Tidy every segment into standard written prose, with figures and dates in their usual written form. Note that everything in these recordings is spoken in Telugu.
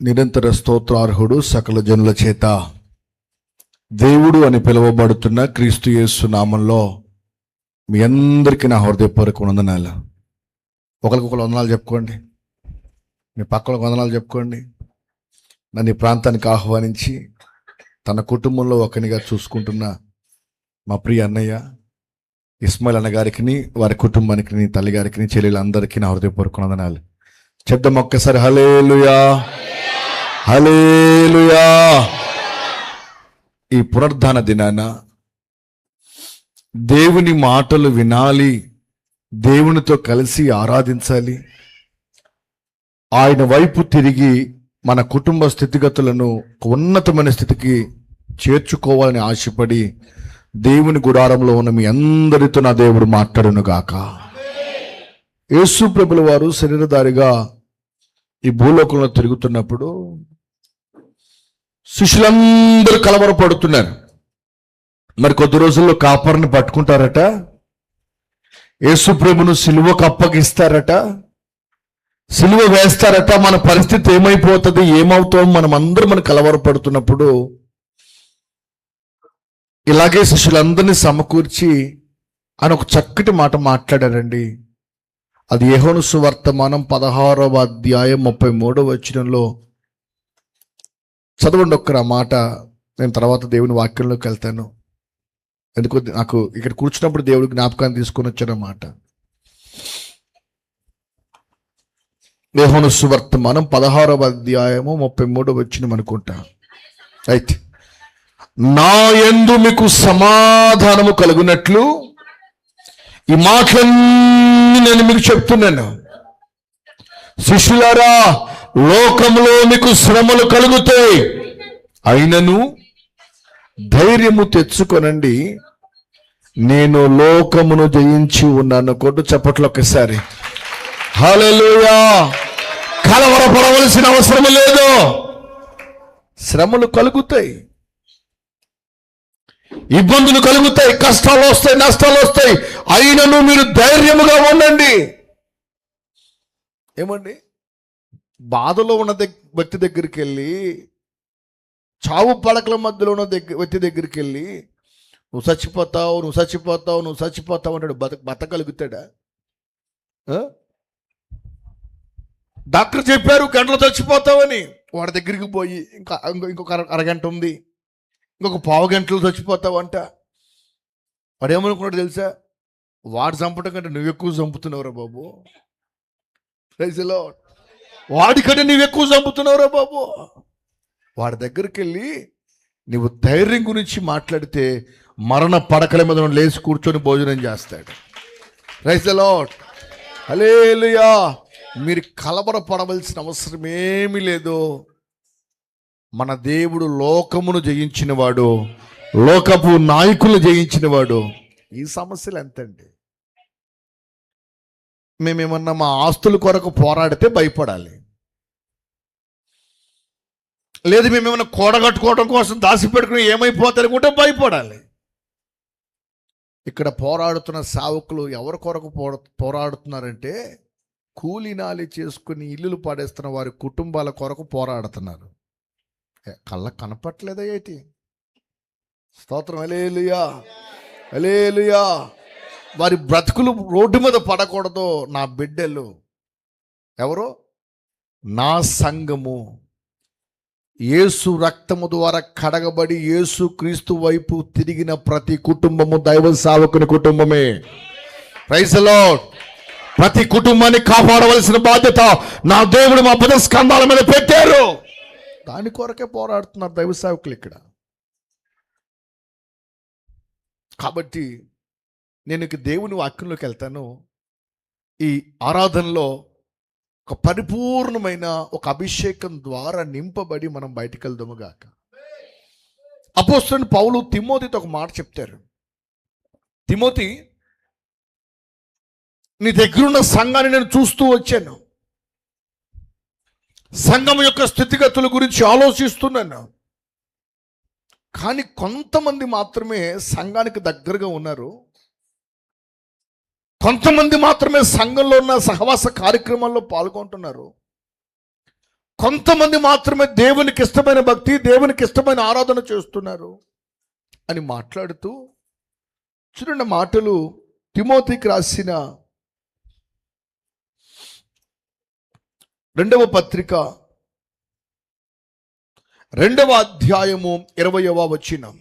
నిరంతర స్తోత్రార్హుడు, సకల జనుల చేత దేవుడు అని పిలువబడుతున్న క్రీస్తు యేసు నామంలో మీ అందరికీ నా హృదయపూర్వక వందనాలు. ఒకరికొకరు వందనాలు చెప్పుకోండి, మీ పక్కలకు వందనాలు చెప్పుకోండి. నన్ను ఈ ప్రాంతానికి ఆహ్వానించి తన కుటుంబంలో ఒకనిగా చూసుకుంటున్న మా ప్రియ అన్నయ్య ఇస్మాయిల్ అన్నగారికి, వారి కుటుంబానికి, తల్లిగారికి, చెల్లెలందరికీ నా హృదయపూర్వక వందనాలు. చెప్దాం ఒక్కసారి హల్లెలూయా, హల్లెలూయా. ఈ పునరుద్ధాన దినాన దేవుని మాటలు వినాలి, దేవునితో కలిసి ఆరాధించాలి, ఆయన వైపు తిరిగి మన కుటుంబ స్థితిగతులను ఉన్నతమైన స్థితికి చేర్చుకోవాలని ఆశపడి దేవుని గుడారంలో ఉన్న మీ అందరితో నా దేవుడు మాట్లాడును గాక. యేసు ప్రభుల వారు శరీరధారిగా ఈ భూలోకంలో తిరుగుతున్నప్పుడు శిష్యులందరూ కలవరపడుతున్నారు. మరి కొద్ది రోజుల్లో కాపరిని పట్టుకుంటారట, యేసు ప్రభును సిలువకు అప్పగిస్తారట, సిలువ వేస్తారట. మన పరిస్థితి ఏమైపోతుంది, ఏమవుతాం, మనం కలవరపడుతున్నప్పుడు ఇలాగే శిష్యులందరినీ సమకూర్చి ఆయన ఒక చక్కటి మాట మాట్లాడారండి. అది యోహాను సువార్తమానం 16వ అధ్యాయం 33వ వచనంలో చదవండి ఒక్కరు ఆ మాట. నేను తర్వాత దేవుని వాక్యంలోకి వెళ్తాను. ఎందుకు నాకు ఇక్కడ కూర్చున్నప్పుడు దేవుడి జ్ఞాపకాన్ని తీసుకొని వచ్చానమాట. యోహాను సువార్తమానం 16వ అధ్యాయము 33వ వచనం అనుకుంటా. అయితే నా యందు మీకు సమాధానము కలుగునట్లు ఈ మాటలన్నీ నేను మీకు చెప్తున్నాను. శిష్యులారా, లోకములో మీకు శ్రమలు కలుగుతాయి, అయినను ధైర్యము తెచ్చుకొనండి, నేను లోకమును జయించి ఉన్నాను. కొట్టు చప్పట్లు ఒక్కసారి. హల్లెలూయా. కలవరపడవలసిన అవసరం లేదు. శ్రమలు కలుగుతాయి, ఇబ్బందులు కలుగుతాయి, కష్టాలు వస్తాయి, నష్టాలు వస్తాయి, అయినను మీరు ధైర్యముగా ఉండండి. ఏమండి, బాధలో ఉన్న వ్యక్తి దగ్గరికి వెళ్ళి, చావు పడకల మధ్యలో ఉన్న వ్యక్తి దగ్గరికి వెళ్ళి నువ్వు చచ్చిపోతావు, నువ్వు చచ్చిపోతావు, నువ్వు చచ్చిపోతావు అంటాడు. బతకగలుగుతాడా? డాక్టర్ చెప్పారు గంటలో చచ్చిపోతావని. వాడి దగ్గరికి పోయి ఇంకొక అరగంట ఉంది, ఇంకొక పావు గంటలు చచ్చిపోతావు అంట. వాడు ఏమనుకున్నాడు తెలుసా? వాడు చంపటం కంటే నువ్వు ఎక్కువ చంపుతున్నావురా బాబు. రైతులో వాడికంటే నువ్వు ఎక్కువ చంపుతున్నావురా బాబు. వాడి దగ్గరికి వెళ్ళి నువ్వు ధైర్యం గురించి మాట్లాడితే మరణ పడకల మీద లేచి కూర్చొని భోజనం చేస్తాడు. రైతులో హల్లెలూయా. మీరు కలవరపడవలసిన అవసరం ఏమీ లేదు. మన దేవుడు లోకమును జయించినవాడు, లోకపు నాయకులను జయించినవాడు. ఈ సమస్యలు ఎంతండి? మేమేమన్నా మా ఆస్తుల కొరకు పోరాడితే భయపడాలి, లేదు మేమేమన్నా కూడగట్టుకోవడం కోసం దాచిపెట్టుకుని ఏమైపోతారనుకుంటే భయపడాలి. ఇక్కడ పోరాడుతున్న సేవకులు ఎవరి కొరకు పోరాడుతున్నారంటే కూలినాలి చేసుకుని ఇల్లులు పడేస్తున్న వారి కుటుంబాల కొరకు పోరాడుతున్నారు. కళ్ళకు కనపట్లేదా ఏంటి? స్తోత్రం. హల్లెలూయా, హల్లెలూయా. వారి బ్రతుకులు రోడ్డు మీద పడకూడదు. నా బిడ్డలు ఎవరు? నా సంఘము, యేసు రక్తము ద్వారా కడగబడి యేసు క్రీస్తు వైపు తిరిగిన ప్రతి కుటుంబము దైవ సేవకుని కుటుంబమే. Praise the lord. ప్రతి కుటుంబాన్ని కాపాడవలసిన బాధ్యత నా దేవుడు మా పద స్కంధాల మీద పెట్టారు. దాని కొరకే పోరాడుతున్నారు దైవ సేవకులు ఇక్కడ. కాబట్టి నేను ఇక దేవుని వాక్యంలోకి వెళ్తాను. ఈ ఆరాధనలో ఒక పరిపూర్ణమైన ఒక అభిషేకం ద్వారా నింపబడి మనం బయటికి వెళ్దాము గాక. అపోస్తలుడైన పౌలు తిమోతితో ఒక మాట చెప్తారు. తిమోతి, నీ దగ్గరున్న సంఘాన్ని నేను చూస్తూ వచ్చాను, సంఘం యొక్క స్థితిగతుల గురించి ఆలోచిస్తున్నాను. కానీ కొంతమంది మాత్రమే సంఘానికి దగ్గరగా ఉన్నారు, కొంతమంది మాత్రమే సంఘంలో ఉన్న సహవాస కార్యక్రమాల్లో పాల్గొంటున్నారు. కొంతమంది మాత్రమే దేవునికి ఇష్టమైన భక్తి, దేవునికి ఇష్టమైన ఆరాధన చేస్తున్నారు అని మాట్లాడుతూ చూడండి మాటలు. తిమోతికి రాసిన 2వ పత్రిక 2వ అధ్యాయము 20వ వచనం.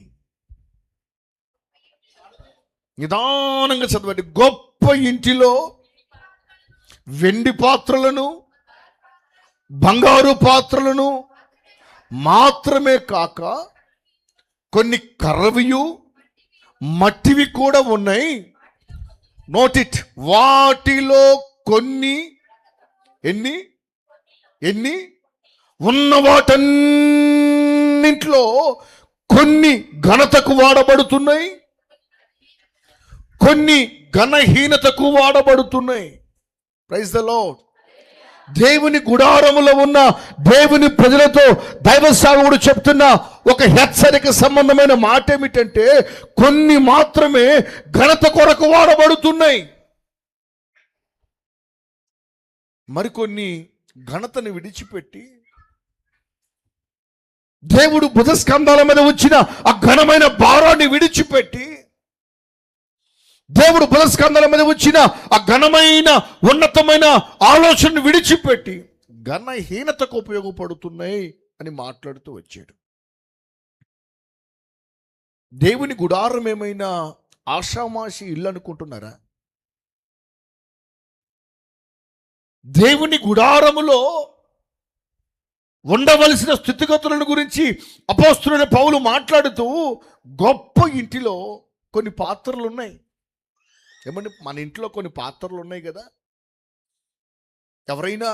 నిదానంగా చదవండి. గొప్ప ఇంటిలో వెండి పాత్రలను, బంగారు పాత్రలను మాత్రమే కాక కొన్ని కర్రవియు మట్టివి కూడా ఉన్నాయి. Note it. వాటిలో కొన్ని ఎన్ని ఉన్న వాటన్నింట్లో కొన్ని ఘనతకు వాడబడుతున్నాయి, కొన్ని ఘనహీనతకు వాడబడుతున్నాయి. Praise the lord. దేవుని గుడారములో ఉన్న దేవుని ప్రజలతో దైవ సేవకుడు చెప్తున్న ఒక హెచ్చరిక సంబంధమైన మాట ఏమిటంటే, కొన్ని మాత్రమే ఘనత కొరకు వాడబడుతున్నాయి, మరికొన్ని ఘనతను విడిచిపెట్టి దేవుడు భుజస్కంధాల మీద వచ్చిన ఆ ఘనమైన భారాన్ని విడిచిపెట్టి, దేవుడు భుజస్కంధాల మీద వచ్చిన ఆ ఘనమైన ఉన్నతమైన ఆలోచనను విడిచిపెట్టి ఘనహీనతకు ఉపయోగపడుతున్నాయి అని మాట్లాడుతూ వచ్చాడు. దేవుని గుడారం ఏమైనా ఆషామాషి ఇల్లు అనుకుంటున్నారా? దేవుని గుడారములో ఉండవలసిన స్థితిగతులను గురించి అపోస్తలుడైన పౌలు మాట్లాడుతూ, గొప్ప ఇంటిలో కొన్ని పాత్రలు ఉన్నాయి. ఏమండి, మన ఇంట్లో కొన్ని పాత్రలు ఉన్నాయి కదా. ఎవరైనా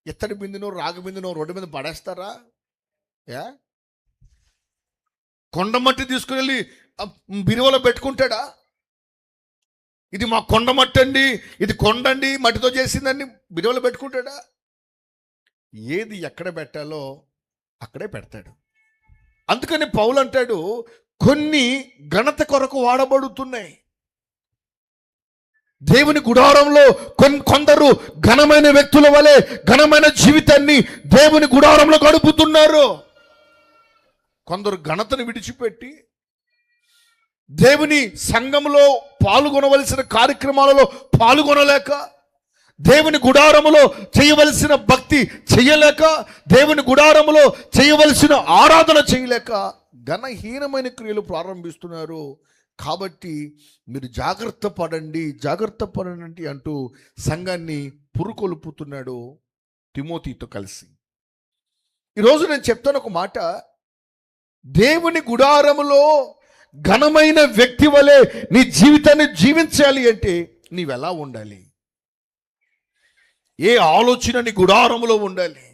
ఇత్తడి బిందునో రాగి బిందునో రోడ్డు మీద పడేస్తారా? కొండమట్టి తీసుకుని వెళ్ళి బిరువలో పెట్టుకుంటాడా? ఇది మా కొండమట్టి అండి, ఇది కొండండి, మట్టితో చేసిందండి బిరువలో పెట్టుకుంటాడా? ఏది ఎక్కడ పెట్టాలో అక్కడే పెడతాడు. అందుకని పౌలు అంటాడు, కొన్ని ఘనత కొరకు వాడబడుతున్నాయి. దేవుని గుడారంలో కొందరు ఘనమైన వ్యక్తుల వలె ఘనమైన జీవితాన్ని దేవుని గుడారంలో గడుపుతున్నారు. కొందరు ఘనతను విడిచిపెట్టి దేవుని సంఘములో పాల్గొనవలసిన కార్యక్రమాలలో పాల్గొనలేక, దేవుని గుడారములో చేయవలసిన భక్తి చేయలేక, దేవుని గుడారములో చేయవలసిన ఆరాధన చేయలేక ఘనహీనమైన క్రియలు ప్రారంభిస్తున్నారు. కాబట్టి మీరు జాగ్రత్త పడండి అంటూ సంఘాన్ని పురుకొల్పుతున్నాడు తిమోతితో కలిసి. ఈరోజు నేను చెప్తాను ఒక మాట. దేవుని గుడారములో ఘనమైన వ్యక్తి వలె నీ జీవితాన్ని జీవించాలి అంటే నీవెలా ఉండాలి? ఏ ఆలోచన నీ గుడారములో ఉండాలి?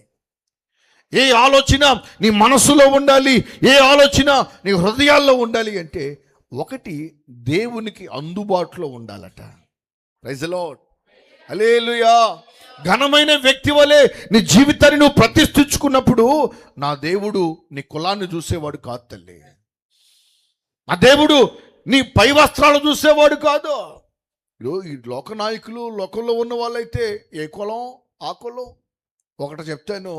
ఏ ఆలోచన నీ మనసులో ఉండాలి? ఏ ఆలోచన నీ హృదయాల్లో ఉండాలి అంటే, ఒకటి, దేవునికి అందుబాటులో ఉండాలట. Praise the Lord. హల్లెలూయా. ఘనమైన వ్యక్తి వలె నీ జీవితాన్ని నువ్వు ప్రతిష్ఠించుకున్నప్పుడు, నా దేవుడు నీ కులాన్ని చూసేవాడు కాదు తల్లి. నా దేవుడు నీ పై వస్త్రాలు చూసేవాడు కాదు. ఈ లోక నాయకులు, లోకంలో ఉన్న వాళ్ళైతే ఏ కులం ఆ కులం. ఒకటి చెప్తాను,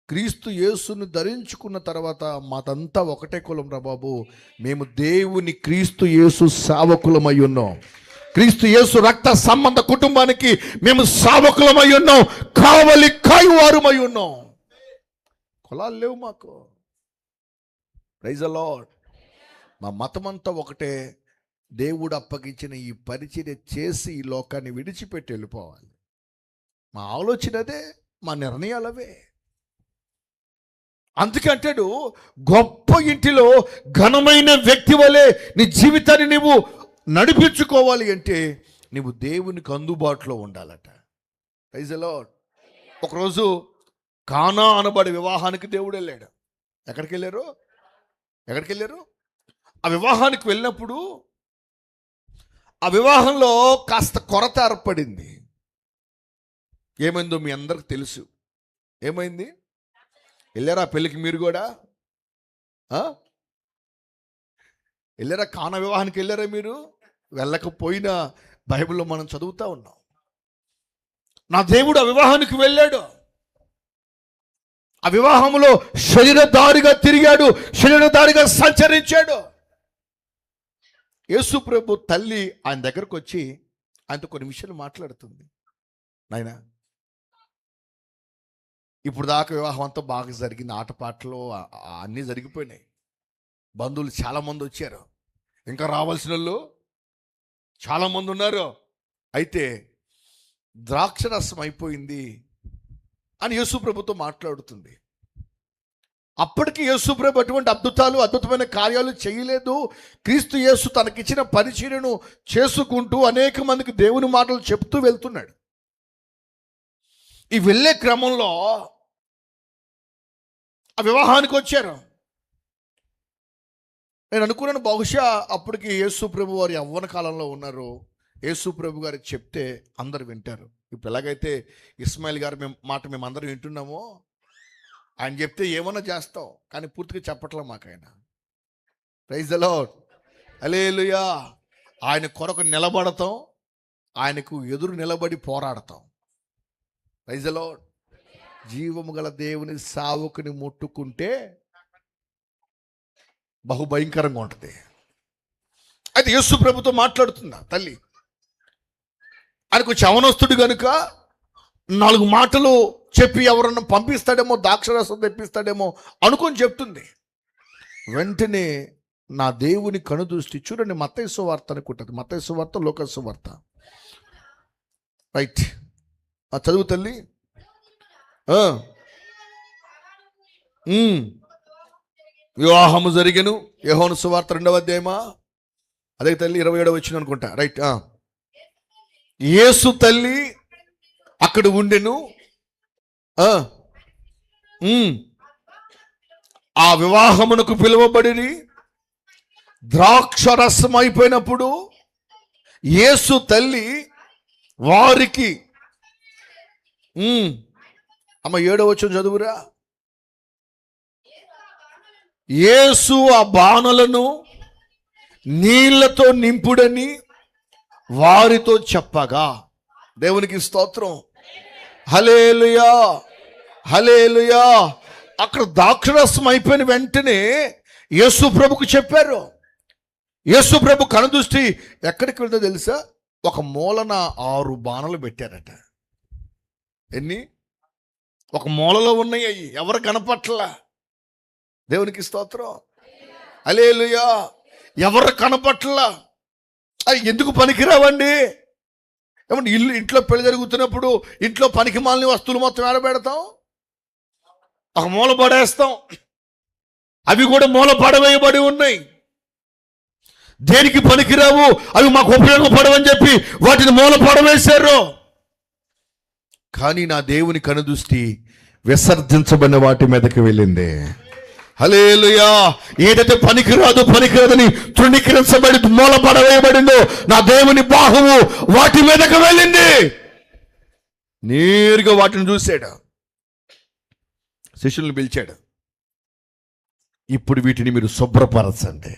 క్రీస్తు యేసును ధరించుకున్న తర్వాత మాదంతా ఒకటే కులం రా బాబు. మేము దేవుని క్రీస్తు యేసు సేవకులమై ఉన్నాం. క్రీస్తు యేసు రక్త సంబంధ కుటుంబానికి మేము సేవకులమై ఉన్నాం, కావలి కాయువారుమై ఉన్నాం. కులాలు లేవు మాకు. Praise the lord. మా మతమంతా ఒకటే. దేవుడు అప్పగించిన ఈ పరిచర్య చేసి ఈ లోకాన్ని విడిచిపెట్టి వెళ్ళిపోవాలి. మా ఆలోచన అదే, మా నిర్ణయాలవే. అందుకంటాడు, గొప్ప ఇంటిలో ఘనమైన వ్యక్తి వలె నీ జీవితాన్ని నువ్వు నడిపించుకోవాలి అంటే నువ్వు దేవునికి అందుబాటులో ఉండాలట. Praise the Lord. ఒకరోజు కానా అనబడే వివాహానికి దేవుడు వెళ్ళాడు. ఎక్కడికి వెళ్ళారు? ఆ వివాహానికి వెళ్ళినప్పుడు ఆ వివాహంలో కాస్త కొరత ఏర్పడింది. ఏమైందో మీ అందరికి తెలుసు. ఏమైంది? వెళ్ళారా పెళ్ళికి? మీరు కూడా వెళ్ళారా? కానా వివాహానికి వెళ్ళారా మీరు? వెళ్ళకపోయినా బైబిల్లో మనం చదువుతూ ఉన్నాం. నా దేవుడు ఆ వివాహానికి వెళ్ళాడు. ఆ వివాహంలో శరీరధారిగా తిరిగాడు, శరీరధారిగా సంచరించాడు. యేసు ప్రభు తల్లి ఆయన దగ్గరకు వచ్చి ఆయనతో కొన్ని విషయాలు మాట్లాడుతుంది. నాయనా, ఇప్పుడు దాకా వివాహం అంతా బాగా జరిగింది, ఆటపాటలు అన్నీ జరిగిపోయినాయి, బంధువులు చాలామంది వచ్చారు, ఇంకా రావాల్సిన వాళ్ళు చాలామంది ఉన్నారు, అయితే ద్రాక్షరసం అయిపోయింది అని యేసు ప్రభుతో మాట్లాడుతుంది. అప్పటికి యేసు ప్రభు అటువంటి అద్భుతమైన కార్యాలు చేయలేదు. క్రీస్తు యేసు తనకిచ్చిన పరిచర్యను చేసుకుంటూ అనేక మందికి దేవుని మాటలు చెప్తూ వెళ్తున్నాడు. ఈ వెళ్ళే క్రమంలో ఆ వివాహానికి వచ్చారు. నేను అనుకున్నాను, బహుశా అప్పటికి యేసు ప్రభు వారి యవ్వన కాలంలో ఉన్నారు, యేసు ప్రభు గారికి చెప్తే అందరు వింటారు. ఇప్పుడు ఎలాగైతే ఇస్మాయిల్ గారు మాట మేమందరం వింటున్నామో, ఆయన చెప్తే ఏమన్నా చేస్తాం, కానీ పూర్తిగా చెప్పట్లే మాకు ఆయన. Praise the lord, hallelujah. ఆయన కొరకు నిలబడతాం, ఆయనకు ఎదురు నిలబడి పోరాడతాం. Praise the lord. జీవము గల దేవుని సావుకుని ముట్టుకుంటే బహుభయంకరంగా ఉంటుంది. అయితే యేసు ప్రభుతో మాట్లాడుతుందా తల్లి. ఆయనకు చవనస్తుడు కనుక 4 మాటలు చెప్పి ఎవరన్నా పంపిస్తాడేమో, ద్రాక్షరసం తెప్పిస్తాడేమో అనుకొని చెప్తుంది. వెంటనే నా దేవుని కనుదృష్టి చూడండి, మత్తయి సువార్త అనుకుంటుంది, మత్తయి సువార్త, లూకా సువార్త, రైట్. చదువు తల్లి. వివాహము జరిగెను, యోహాను సువార్త 2వ అధ్యాయమా, అదే తల్లి 27వ వచనం అనుకుంటా, రైట్. యేసు తల్లి అక్కడ ఉండెను. ఆ వివాహమునకు పిలువబడి ద్రాక్షరసం అయిపోయినప్పుడు యేసు తల్లి వారికి అమ్మ 7వ వచనం చదువురా. యేసు ఆ బాణలను నీళ్లతో నింపుడని వారితో చెప్పగా, దేవునికి స్తోత్రం, హల్లెలూయా, హల్లెలూయా. అక్కడ ద్రాక్షరసం అయిపోయిన వెంటనే యేసు ప్రభుకు చెప్పారు. యేసు ప్రభు కనుదృష్టి ఎక్కడికి వెళ్తే తెలుసా? ఒక మూలన 6 బాణలు పెట్టారట. ఎన్ని? ఒక మూలలో ఉన్నాయి, అవి ఎవరు కనపట్ల. దేవునికి స్తోత్రం, హల్లెలూయా. ఎవరు కనపట్ల. అవి ఎందుకు పనికిరావండి? ఏమంటే ఇంట్లో పెళ్లి జరుగుతున్నప్పుడు ఇంట్లో పనికి మాలిన వస్తువులు మొత్తం ఏడబెడతాం, ఒక మూల పడేస్తాం. అవి కూడా మూల పడవేయబడి ఉన్నాయి, దేనికి పనికిరావు, అవి మాకు ఉపయోగపడవని చెప్పి వాటిని మూల పడవేశారు. కానీ నా దేవుని కనుదృష్టి విసర్జించబడిన వాటి మీదకి వెళ్ళింది. హల్లెలూయా. ఏదైతే పనికిరాదని తృణీకరించబడి మూల పడవేయబడిందో నా దేవుని బాహువు వాటి మీదకి వెళ్ళింది. నేరుగా వాటిని చూశాడు, శిష్యులను పిలిచాడు. ఇప్పుడు వీటిని మీరు శుభ్రపరచండి.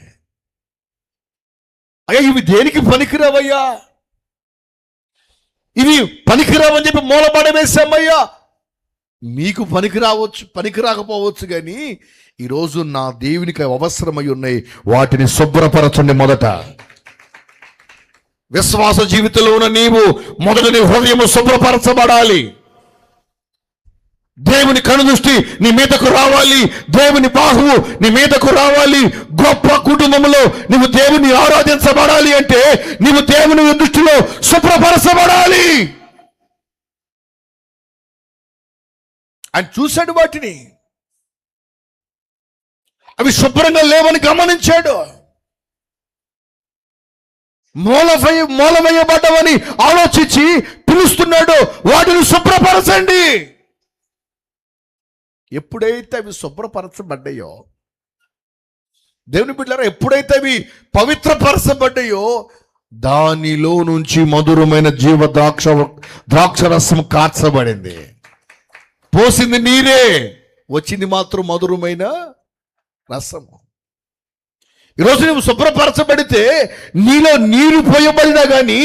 అయ్యా, ఇవి దేనికి పనికిరావయ్యా, ఇవి పనికిరావని చెప్పి మూల పడవేశామయ్యా. మీకు పనికిరాకపోవచ్చు, కానీ ఈరోజు నా దేవునికి అవసరమై ఉన్నాయి, వాటిని శుభ్రపరచండి. మొదట విశ్వాస జీవితంలో ఉన్న నీవు మొదట నీ హృదయము శుభ్రపరచబడాలి. దేవుని కనుదృష్టి నీ మీదకు రావాలి, దేవుని బాహువు నీ మీదకు రావాలి. గొప్ప కుటుంబంలో నువ్వు దేవుని ఆరాధించబడాలి అంటే నీవు దేవుని దృష్టిలో శుభ్రపరచబడాలి. ఆయన చూశాడు వాటిని, అవి శుభ్రంగా లేవని గమనించాడు. మూలవేయబడ్డవని ఆలోచించి పిలుస్తున్నాడు, వాటిని శుభ్రపరచండి. ఎప్పుడైతే అవి శుభ్రపరచబడ్డాయో, దేవుని బిడ్డలారా, ఎప్పుడైతే అవి పవిత్రపరచబడ్డాయో దానిలో నుంచి మధురమైన జీవ ద్రాక్షరసం కార్చబడింది. పోసింది నీరే, వచ్చింది మాత్రం మధురమైన రసము. ఈరోజు నువ్వు శుభ్రపరచబడితే నీలో నీరు పోయబడినా కానీ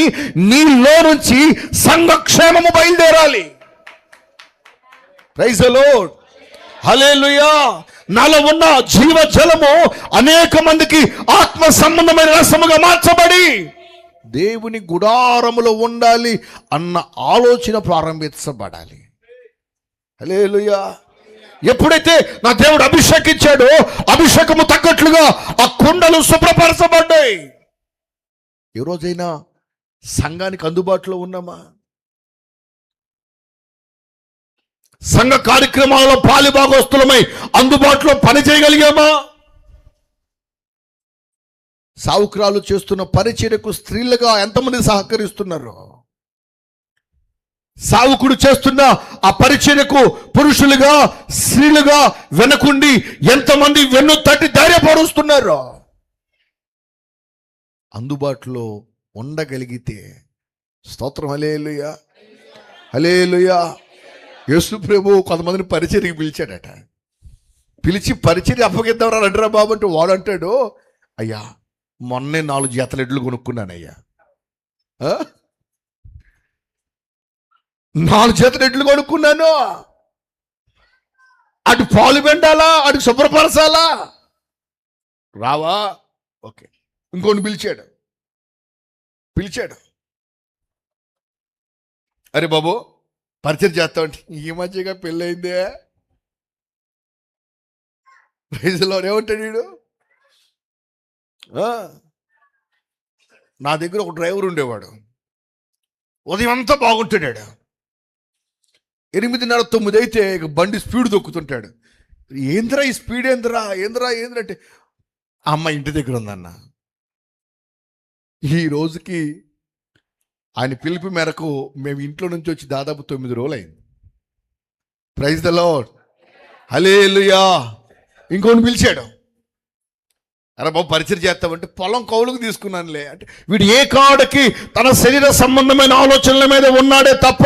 నీలో నుంచి సంఘక్షేమము బయలుదేరాలి. ప్రైజ్ ది లార్డ్, హల్లెలూయా. నాలో ఉన్న జీవ జలము అనేక మందికి ఆత్మ సంబంధమైన రసముగా మార్చబడి దేవుని గుడారములో ఉండాలి అన్న ఆలోచన ప్రారంభించబడాలి. హల్లెలూయా. ఎప్పుడైతే నా దేవుడు అభిషేకించాడో అభిషేకము తగ్గట్లుగా ఆ కుండలు శుభ్రపరచబడ్డాయి. ఏ రోజైనా సంఘానికి అందుబాటులో ఉన్నామా? సంఘ కార్యక్రమాలలో పాలిభాగస్తులమై అందుబాటులో పని చేయగలిగామా? సావుకురాలు చేస్తున్న పరిచర్యకు స్త్రీలుగా ఎంతమంది సహకరిస్తున్నారు? సావుకుడు చేస్తున్న ఆ పరిచర్యకు పురుషులుగా స్త్రీలుగా వెనకుండి ఎంతమంది వెన్ను తట్టి ధైర్యపరుస్తున్నారు? అందుబాటులో ఉండగలిగితే స్తోత్రం. హల్లెలూయా, హల్లెలూయా. యేసు ప్రభు కొంతమందిని పరిచర్యకి పిలిచాడట. పిలిచి పరిచర్య అప్పగిద్దాం రండిరా బాబు అంటే వాడు అంటాడు, అయ్యా మొన్నే 4 జతల ఎడ్లు కొనుక్కున్నానయ్యా. 4 జతల ఎడ్లు కొనుక్కున్నాను. అటు పాలు పెండాలా, అటు శుభ్రపరచాలా? రావా? ఓకే. ఇంకొని పిలిచాడు. అరే బాబు పరిచయం చేస్తామంటే ఈ మధ్యగా పెళ్ళయిందే. ప్రైజ్లో ఏమంటాడు వీడు? నా దగ్గర ఒక డ్రైవర్ ఉండేవాడు. ఉదయం అంతా బాగుంటున్నాడు. 8:30, 9 అయితే ఇక బండి స్పీడ్ దొక్కుతుంటాడు. ఏంద్రా ఈ స్పీడ్, ఏంద్రా అంటే అమ్మ ఇంటి దగ్గర ఉందన్న. ఈ రోజుకి ఆయన పిలుపు మేరకు మేము ఇంట్లో నుంచి వచ్చి దాదాపు 9 రోజులు అయింది. ప్రైజ్ ద లార్డ్, హల్లెలూయా. ఇంకొని పిలిచాడు, అరే బాబు పరిచయం చేస్తామంటే పొలం కౌలుకు తీసుకున్నానులే అంటే వీడు ఏ కాడకి తన శరీర సంబంధమైన ఆలోచనల మీద ఉన్నాడే తప్ప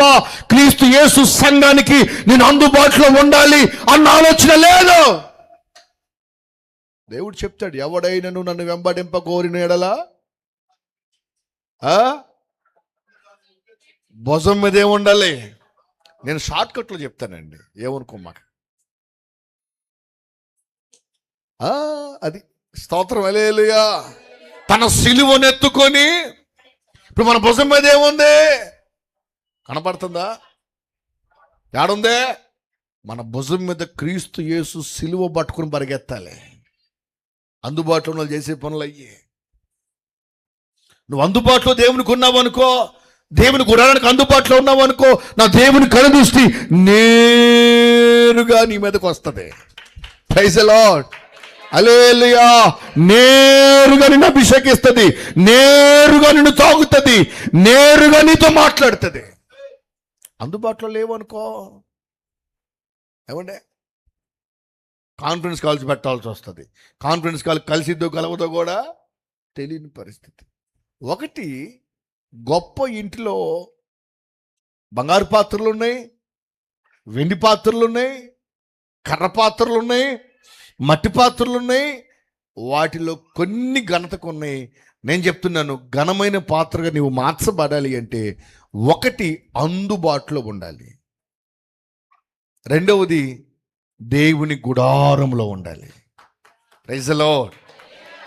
క్రీస్తు యేసు సంఘానికి నేను అందుబాటులో ఉండాలి అన్న ఆలోచన లేదు. దేవుడు చెప్తాడు, ఎవడైనను నన్ను వెంబడింప కోరిన ఎడలా భుజం మీద ఏముండాలి. నేను షార్ట్ కట్లో చెప్తానండి, ఏమనుకోమాక. అది స్తోత్రం. హల్లెలూయా. తన సిలువనెత్తుకొని ఇప్పుడు మన భుజం మీద ఏముంది కనపడుతుందా? ఏడుందే? మన భుజం మీద క్రీస్తు యేసు సిలువ పట్టుకుని పరిగెత్తాలి. అందుబాటులో ఉన్న చేసే పనులు అయ్యి. నువ్వు అందుబాటులో దేవునికి ఉన్నావు అనుకో, దేవుని గుడారానికి అందుబాటులో ఉన్నావు అనుకో, నా దేవుని కనుదృష్టి నేరుగా నీ మీదకి వస్తుంది. ప్రైజ్ ది లార్డ్, హల్లెలూయా. నేరుగా నిన్ను అభిషేకిస్తుంది, నేరుగా నిన్ను తాగుతుంది, నేరుగా నీతో మాట్లాడుతుంది. అందుబాటులో లేవనుకో ఏమంటే కాన్ఫరెన్స్ కాల్స్ పెట్టాల్సి వస్తుంది. కాన్ఫరెన్స్ కాల్ కలిసిద్దో కలవదో కూడా తెలియని పరిస్థితి. ఒకటి, గొప్ప ఇంటిలో బంగారు పాత్రలు ఉన్నాయి, వెండి పాత్రలు ఉన్నాయి, కర్ర పాత్రలు ఉన్నాయి, మట్టి పాత్రలు ఉన్నాయి. వాటిలో కొన్ని ఘనతకు ఉన్నాయి. నేను చెప్తున్నాను, ఘనమైన పాత్రగా నీవు మార్చబడాలి అంటే ఒకటి అందుబాటులో ఉండాలి, రెండవది దేవుని గుడారంలో ఉండాలి. ప్రైజ్ ది లార్డ్,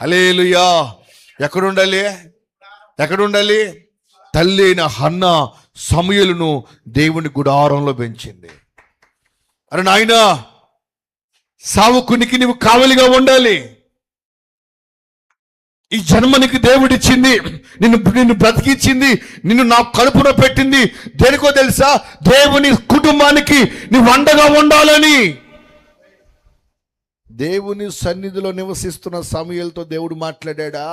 హల్లెలూయా. ఎక్కడుండాలి? తల్లి అయిన హన్నా సమూయేలును దేవుని గుడారంలో పెంచింది. అరే నాయనా, సావుకునికి నీవు కావలిగా ఉండాలి. ఈ జన్మనికి దేవుడిచ్చింది, నిన్ను బ్రతికిచ్చింది, నిన్ను నా కడుపున పెట్టింది దేనికో తెలుసా? దేవుని కుటుంబానికి నీవు అండగా ఉండాలని. దేవుని సన్నిధిలో నివసిస్తున్న సమూయేలుతో దేవుడు మాట్లాడా?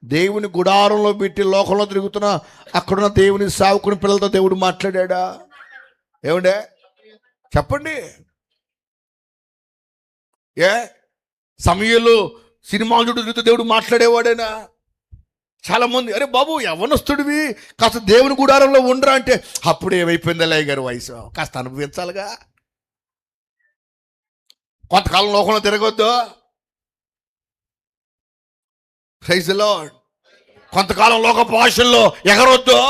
దేవుని గుడారంలో పెట్టి లోకంలో తిరుగుతున్న అక్కడున్న దేవుని సావుకుని పిల్లలతో దేవుడు మాట్లాడా? ఏమండే చెప్పండి. సమూయేలు సినిమాలు చూడుతో దేవుడు మాట్లాడేవాడేనా? చాలా మంది అరే బాబు యవ్వనస్తుడివి కాస్త దేవుని గుడారంలో ఉండరా అంటే అప్పుడు ఏమైపోయింది అయ్య గారి వయసు, కాస్త అనుభవించాలిగా. కొంతకాలం లోకంలో తిరగొద్దు. Praise the lord. కొంతకాలం లోక భాషల్లో ఎగరొద్దు.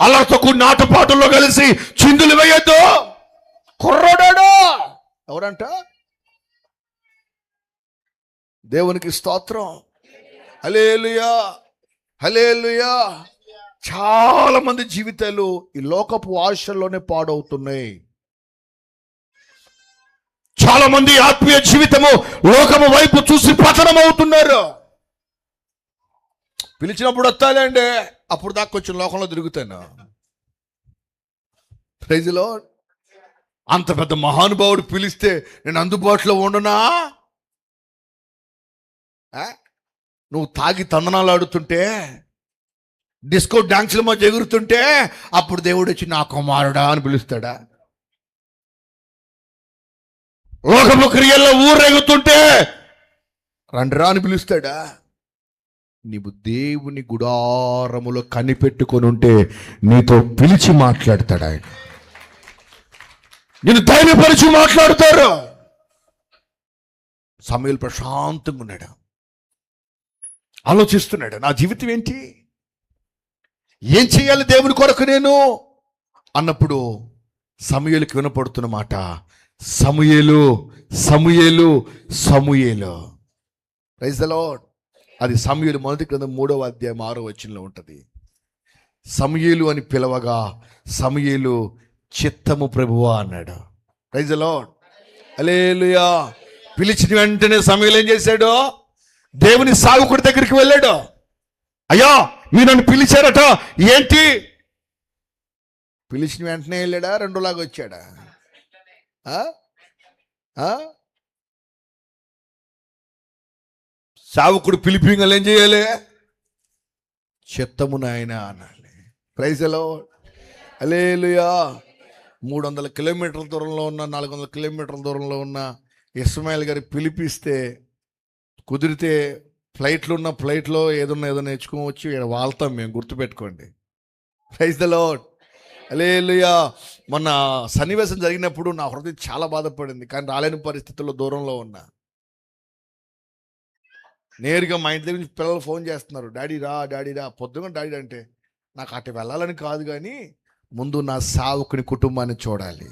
అల్లరితో కూడిన ఆటపాటల్లో కలిసి చిందులు వేయొద్దు. కుర్రోడాడు ఎవరంట? దేవునికి స్తోత్రం. హల్లెలూయా, హల్లెలూయా. చాలా మంది జీవితాలు ఈ లోకపు ఆశల్లోనే పాడవుతున్నాయి. చాలా మంది ఆత్మీయ జీవితము లోకము వైపు చూసి పతనం అవుతున్నారు. పిలిచినప్పుడు వస్తానండి, అప్పుడు దాకా కొంచెం లోకంలో తిరుగుతాను. Praise lord. అంత పెద్ద మహానుభావుడు పిలిస్తే నేను అందుబాటులో ఉండనా? నువ్వు తాగి తందనాలు ఆడుతుంటే, డిస్కో డాన్సుల మధ్య ఎగురుతుంటే అప్పుడు దేవుడు వచ్చి నా కుమారుడా అని పిలుస్తాడా? లోకము క్రియల్లో ఊరేగుతుంటే రండ్రా అని పిలుస్తాడా? నీవు దేవుని గుడారములో కనిపెట్టుకొని ఉంటే నీతో పిలిచి మాట్లాడతాడు ఆయన. నేను ధైర్యపరిచి మాట్లాడతారు. సమూయేలు ప్రశాంతంగా ఉన్నాడు, ఆలోచిస్తున్నాడు, నా జీవితం ఏంటి, ఏం చేయాలి దేవుని కొరకు నేను అన్నప్పుడు సమూయేలుకి వినపడుతున్న మాట, సమూయేలు సమూయేలు సమూయేలు. Praise the Lord. అది సమూయేలు మొదటి గ్రంథం 3వ అధ్యాయం 6వ వచనంలో ఉంటుంది. సమూయేలు అని పిలవగా సమూయేలు చిత్తము ప్రభువా అన్నాడు. Praise the Lord. హల్లెలూయా. పిలిచిన వెంటనే సమూయేలు ఏం చేశాడు? దేవుని సేవకుడి దగ్గరికి వెళ్ళాడు. అయ్యా మీరు నన్ను పిలిచారట, ఏంటి? పిలిచిన వెంటనే వెళ్ళాడా, రెండోలాగా వచ్చాడా? సేవకుడు పిలిపింగలు ఏం చేయాలి? చిత్తము నాయన అనాలి. Praise the Lord. హల్లెలూయా. 300 కిలోమీటర్ల దూరంలో ఉన్న, 400 కిలోమీటర్ల దూరంలో ఉన్న ఇస్మాయిల్ గారి పిలిపిస్తే కుదిరితే ఫ్లైట్లో ఏదో నేర్చుకొని వచ్చి ఇక్కడ వాళ్తాం మేము, గుర్తుపెట్టుకోండి. Praise the Lord. హల్లెలూయా. మొన్న సన్నివేశం జరిగినప్పుడు నా హృదయం చాలా బాధపడింది, కానీ రాలేని పరిస్థితుల్లో దూరంలో ఉన్నా. నేరుగా మా ఇంటి దగ్గర నుంచి పిల్లలు ఫోన్ చేస్తున్నారు, డాడీ రా డాడీ రా. పొద్దుగా డాడీ అంటే నాకు అటు వెళ్ళాలని కాదు, కానీ ముందు నా సేవకుని కుటుంబాన్ని చూడాలి.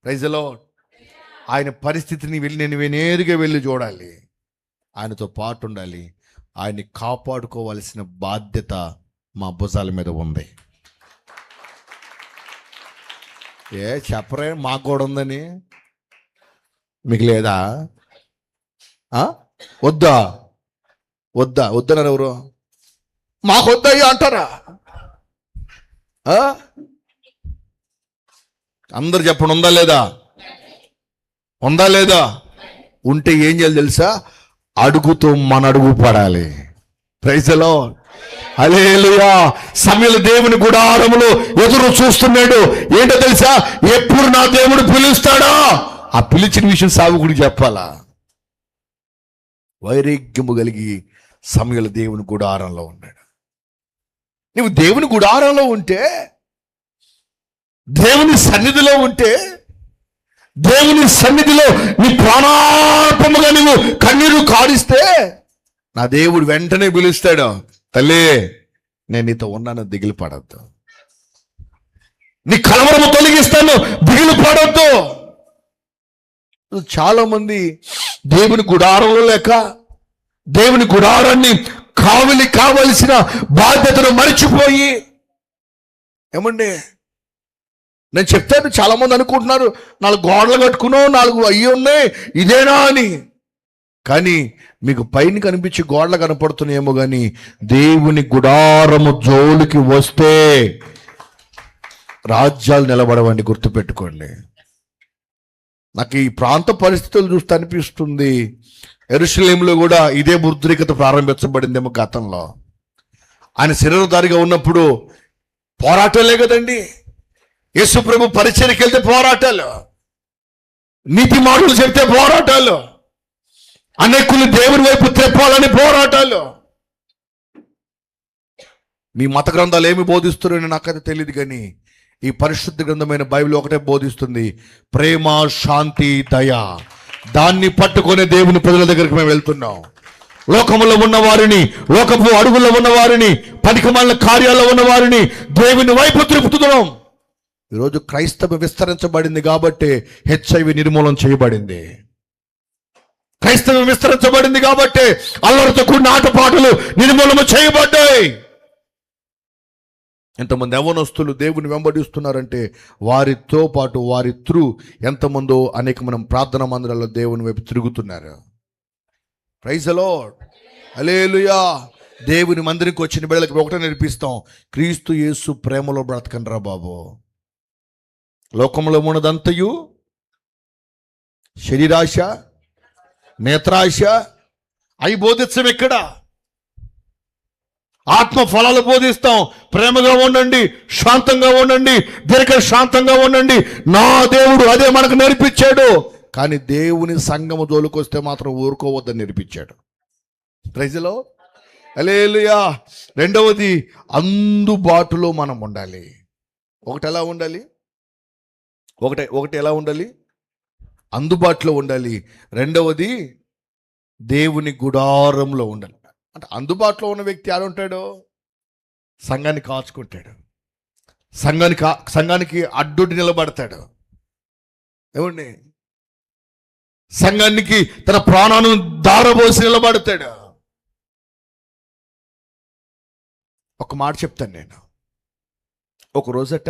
Praise the lord. ఆయన పరిస్థితిని నేను నేరుగా వెళ్ళి చూడాలి, ఆయనతో పాటు ఉండాలి, ఆయన్ని కాపాడుకోవాల్సిన బాధ్యత మా భుజాల మీద ఉంది. చెప్పరే మాకు కూడా ఉందని? మీకు లేదా? వద్దా వద్దా వద్దన్నారు ఎవరు? మాకు వద్దయ్యా అంటారా? అందరు చెప్పండి, ఉందా లేదా? ఉందా లేదా? ఉంటే ఏం చేయాలి తెలుసా? అడుగుతూ మన అడుగు పడాలి. Praise the Lord. హల్లెలూయా. సమూయేలు దేవుని గుడారములో ఎదురు చూస్తున్నాడు. ఏంటో తెలుసా? ఎప్పుడు నా దేవుడు పిలుస్తాడా? ఆ పిలిచిన విషయం సేవకుడికి చెప్పాలా? వైరాగ్యము కలిగి సమూయేలు దేవుని గుడారంలో ఉన్నాడు. నువ్వు దేవుని గుడారంలో ఉంటే, దేవుని సన్నిధిలో ఉంటే, దేవుని సన్నిధిలో నీ ప్రాణాత్మగా నువ్వు కన్నీరు కారిస్తే నా దేవుడు వెంటనే పిలుస్తాడు, తల్లి నేను నీతో ఉన్నాను, దిగులు పడద్దు, నీ కలవరము తొలగిస్తాను, దిగులు పడద్దు. చాలా మంది దేవుని గుడారంలో లేక దేవుని గుడారాన్ని కావలసిన బాధ్యతను మరిచిపోయి, ఏమండి నేను చెప్తాను, చాలా మంది అనుకుంటున్నారు 4 గోడలు కట్టుకున్నావు, 4 అయ్యి ఉన్నాయి, ఇదేనా అని. కానీ మీకు పైన కనిపించే గోడలు కనపడుతున్నాయేమో, కానీ దేవుని గుడారము జోలికి వస్తే రాజ్యాలు నిలబడవండి, గుర్తుపెట్టుకోండి. నాకు ఈ ప్రాంత పరిస్థితులు చూస్తే అనిపిస్తుంది, యెరూషలేములో కూడా ఇదే ఉద్రిక్తత ప్రారంభించబడిందేమో గతంలో. ఆయన శరీరధారిగా ఉన్నప్పుడు పోరాటాలే కదండి. యేసు ప్రభు పరిచర్యకి వెళ్తే పోరాటాలు, నీతి మాటలు చెప్తే పోరాటాలు, అనేకులు దేవుని వైపు త్రెప్పాలని పోరాటాలు. మీ మత గ్రంథాలు ఏమి బోధిస్తున్నారని నాకైతే తెలియదు, కానీ ఈ పరిశుద్ధ గ్రంథమైన బైబిల్ ఒకటే బోధిస్తుంది, ప్రేమ, శాంతి, దయ. దాన్ని పట్టుకునే దేవుని ప్రజల దగ్గరికి మేము వెళ్తున్నాం. లోకములో ఉన్న వారిని, లోకపు అడుగుల్లో ఉన్న వారిని, పనికిమాలిన కార్యాల్లో ఉన్న వారిని దేవుని వైపు త్రిపుతున్నాం. ఈరోజు క్రైస్తవం విస్తరించబడింది కాబట్టి హెచ్ఐవి నిర్మూలన చేయబడింది. క్రైస్తవం విస్తరించబడింది కాబట్టి అల్లరితో కూడిన ఆటపాటలు నిర్మూలన చేయబడ్డాయి. ఎంతమంది యవ్వనస్తులు దేవుని వెంబడిస్తున్నారంటే వారితో పాటు వారి త్రూ ఎంతమందో అనేక మనం ప్రార్థనా మందిరాల్లో దేవుని వైపు తిరుగుతున్నారు. ప్రైజ్ ది లార్డ్, హల్లెలూయా. దేవుని మందిరికి వచ్చిన బిడ్డలకి ఒకటే నేర్పిస్తాం, క్రీస్తు యేసు ప్రేమలో బ్రతకండి రా బాబు. లోకంలో ఉన్నదంతయు శరీరాశ, నేత్రాశ అవి బోధించం. ఎక్కడ ఆత్మ ఫలాలు బోధిస్తాం. ప్రేమగా ఉండండి, శాంతంగా ఉండండి, దీర్ఘ శాంతంగా ఉండండి. నా దేవుడు అదే మనకు నేర్పించాడు. కానీ దేవుని సంఘము జోలికొస్తే మాత్రం ఊరుకోవద్దని నేర్పించాడు. ప్రైజ్ ది లార్డ్, హల్లెలూయా. రెండవది, అందుబాటులో మనం ఉండాలి. ఒకటి ఎలా ఉండాలి? ఒకటి ఎలా ఉండాలి? అందుబాటులో ఉండాలి. రెండవది, దేవుని గుడారంలో ఉండాలి. అంటే అందుబాటులో ఉన్న వ్యక్తి ఉంటాడు? సంఘాన్ని కాచుకుంటాడు, సంఘానికి అడ్డొడ్డి నిలబడతాడు. ఏమండి? సంఘానికి తన ప్రాణాలను దారబోసి నిలబడతాడు. ఒక మాట చెప్తాను నేను. ఒక రోజట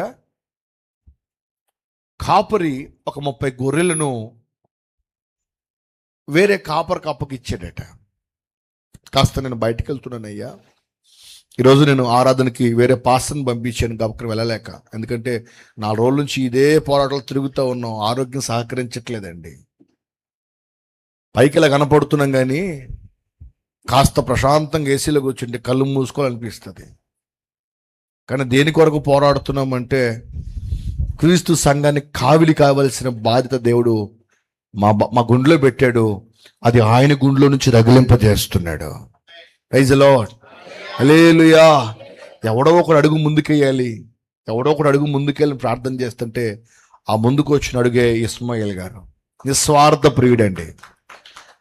కాపరి ఒక 30 గొర్రెలను వేరే కాపరికి అప్పగిచ్చాడట. కాస్త నేను బయటికి వెళ్తున్నానయ్యా, ఈరోజు నేను ఆరాధనకి వేరే పాస్టర్ని పంపించాను కాబట్టి వెళ్ళలేక. ఎందుకంటే 4 రోజుల నుంచి ఇదే పోరాటాలు తిరుగుతూ ఉన్నాం, ఆరోగ్యం సహకరించట్లేదండి. పైకి ఇలా కనపడుతున్నాం కానీ కాస్త ప్రశాంతంగా ఏసీలో కూర్చుంటే కళ్ళు మూసుకోవాలనిపిస్తుంది. కానీ దేని కొరకు పోరాడుతున్నామంటే క్రీస్తు సంఘానికి కావిలి కావలసిన బాధ్యత దేవుడు మా గుండెలో పెట్టాడు. అది ఆయన గుండెలో నుంచి రగిలింపజేస్తున్నాడు. ప్రైజ్ ది లార్డ్, హల్లెలూయా. ఎవడో ఒకడు అడుగు ముందుకెయ్యాలి, ఎవడో ఒకడు అడుగు ముందుకెళ్ళి ప్రార్థన చేస్తుంటే ఆ ముందుకు వచ్చిన అడుగే ఇస్మాయిల్ గారు. నిస్వార్థ ప్రియుడండి.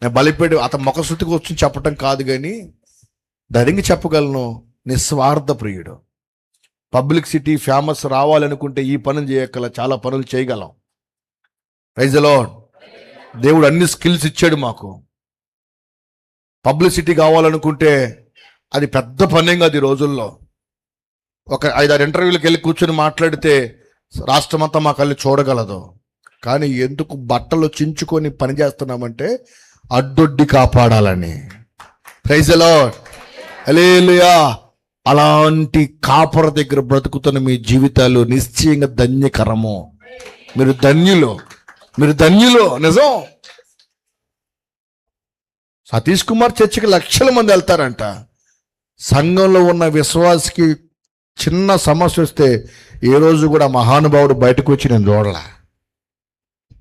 నేను బలిపెట్టి అతను ముఖశృతికి వచ్చి చెప్పటం కాదు కానీ ధైర్యంగా చెప్పగలను, నిస్వార్థ ప్రియుడు. పబ్లిసిటీ, ఫేమస్ రావాలనుకుంటే ఈ పనులు చేయగల, చాలా పనులు చేయగలం. Praise the lord. దేవుడు అన్ని స్కిల్స్ ఇచ్చాడు మాకు. పబ్లిసిటీ కావాలనుకుంటే అది పెద్ద పనేం కాదు. ఈ రోజుల్లో ఒక 5-6 ఇంటర్వ్యూలకు వెళ్ళి కూర్చొని మాట్లాడితే రాష్ట్రమంతా మా కళ్ళు చూడగలదు. కానీ ఎందుకు బట్టలు చించుకొని పని చేస్తున్నామంటే అడ్డొడ్డి కాపాడాలని. ప్రైజ్ ది లార్డ్, హల్లెలూయా. అలాంటి కాపర దగ్గర బ్రతుకుతున్న మీ జీవితాలు నిశ్చయంగా ధన్యకరము. మీరు ధన్యులు, మీరు ధన్యులు. నిజం. సతీష్ కుమార్ చర్చికి లక్షల మంది వెళ్తారంట. సంఘంలో ఉన్న విశ్వాసకి చిన్న సమస్య వస్తే ఏ రోజు కూడా మహానుభావుడు బయటకు వచ్చి నేను చూడలే.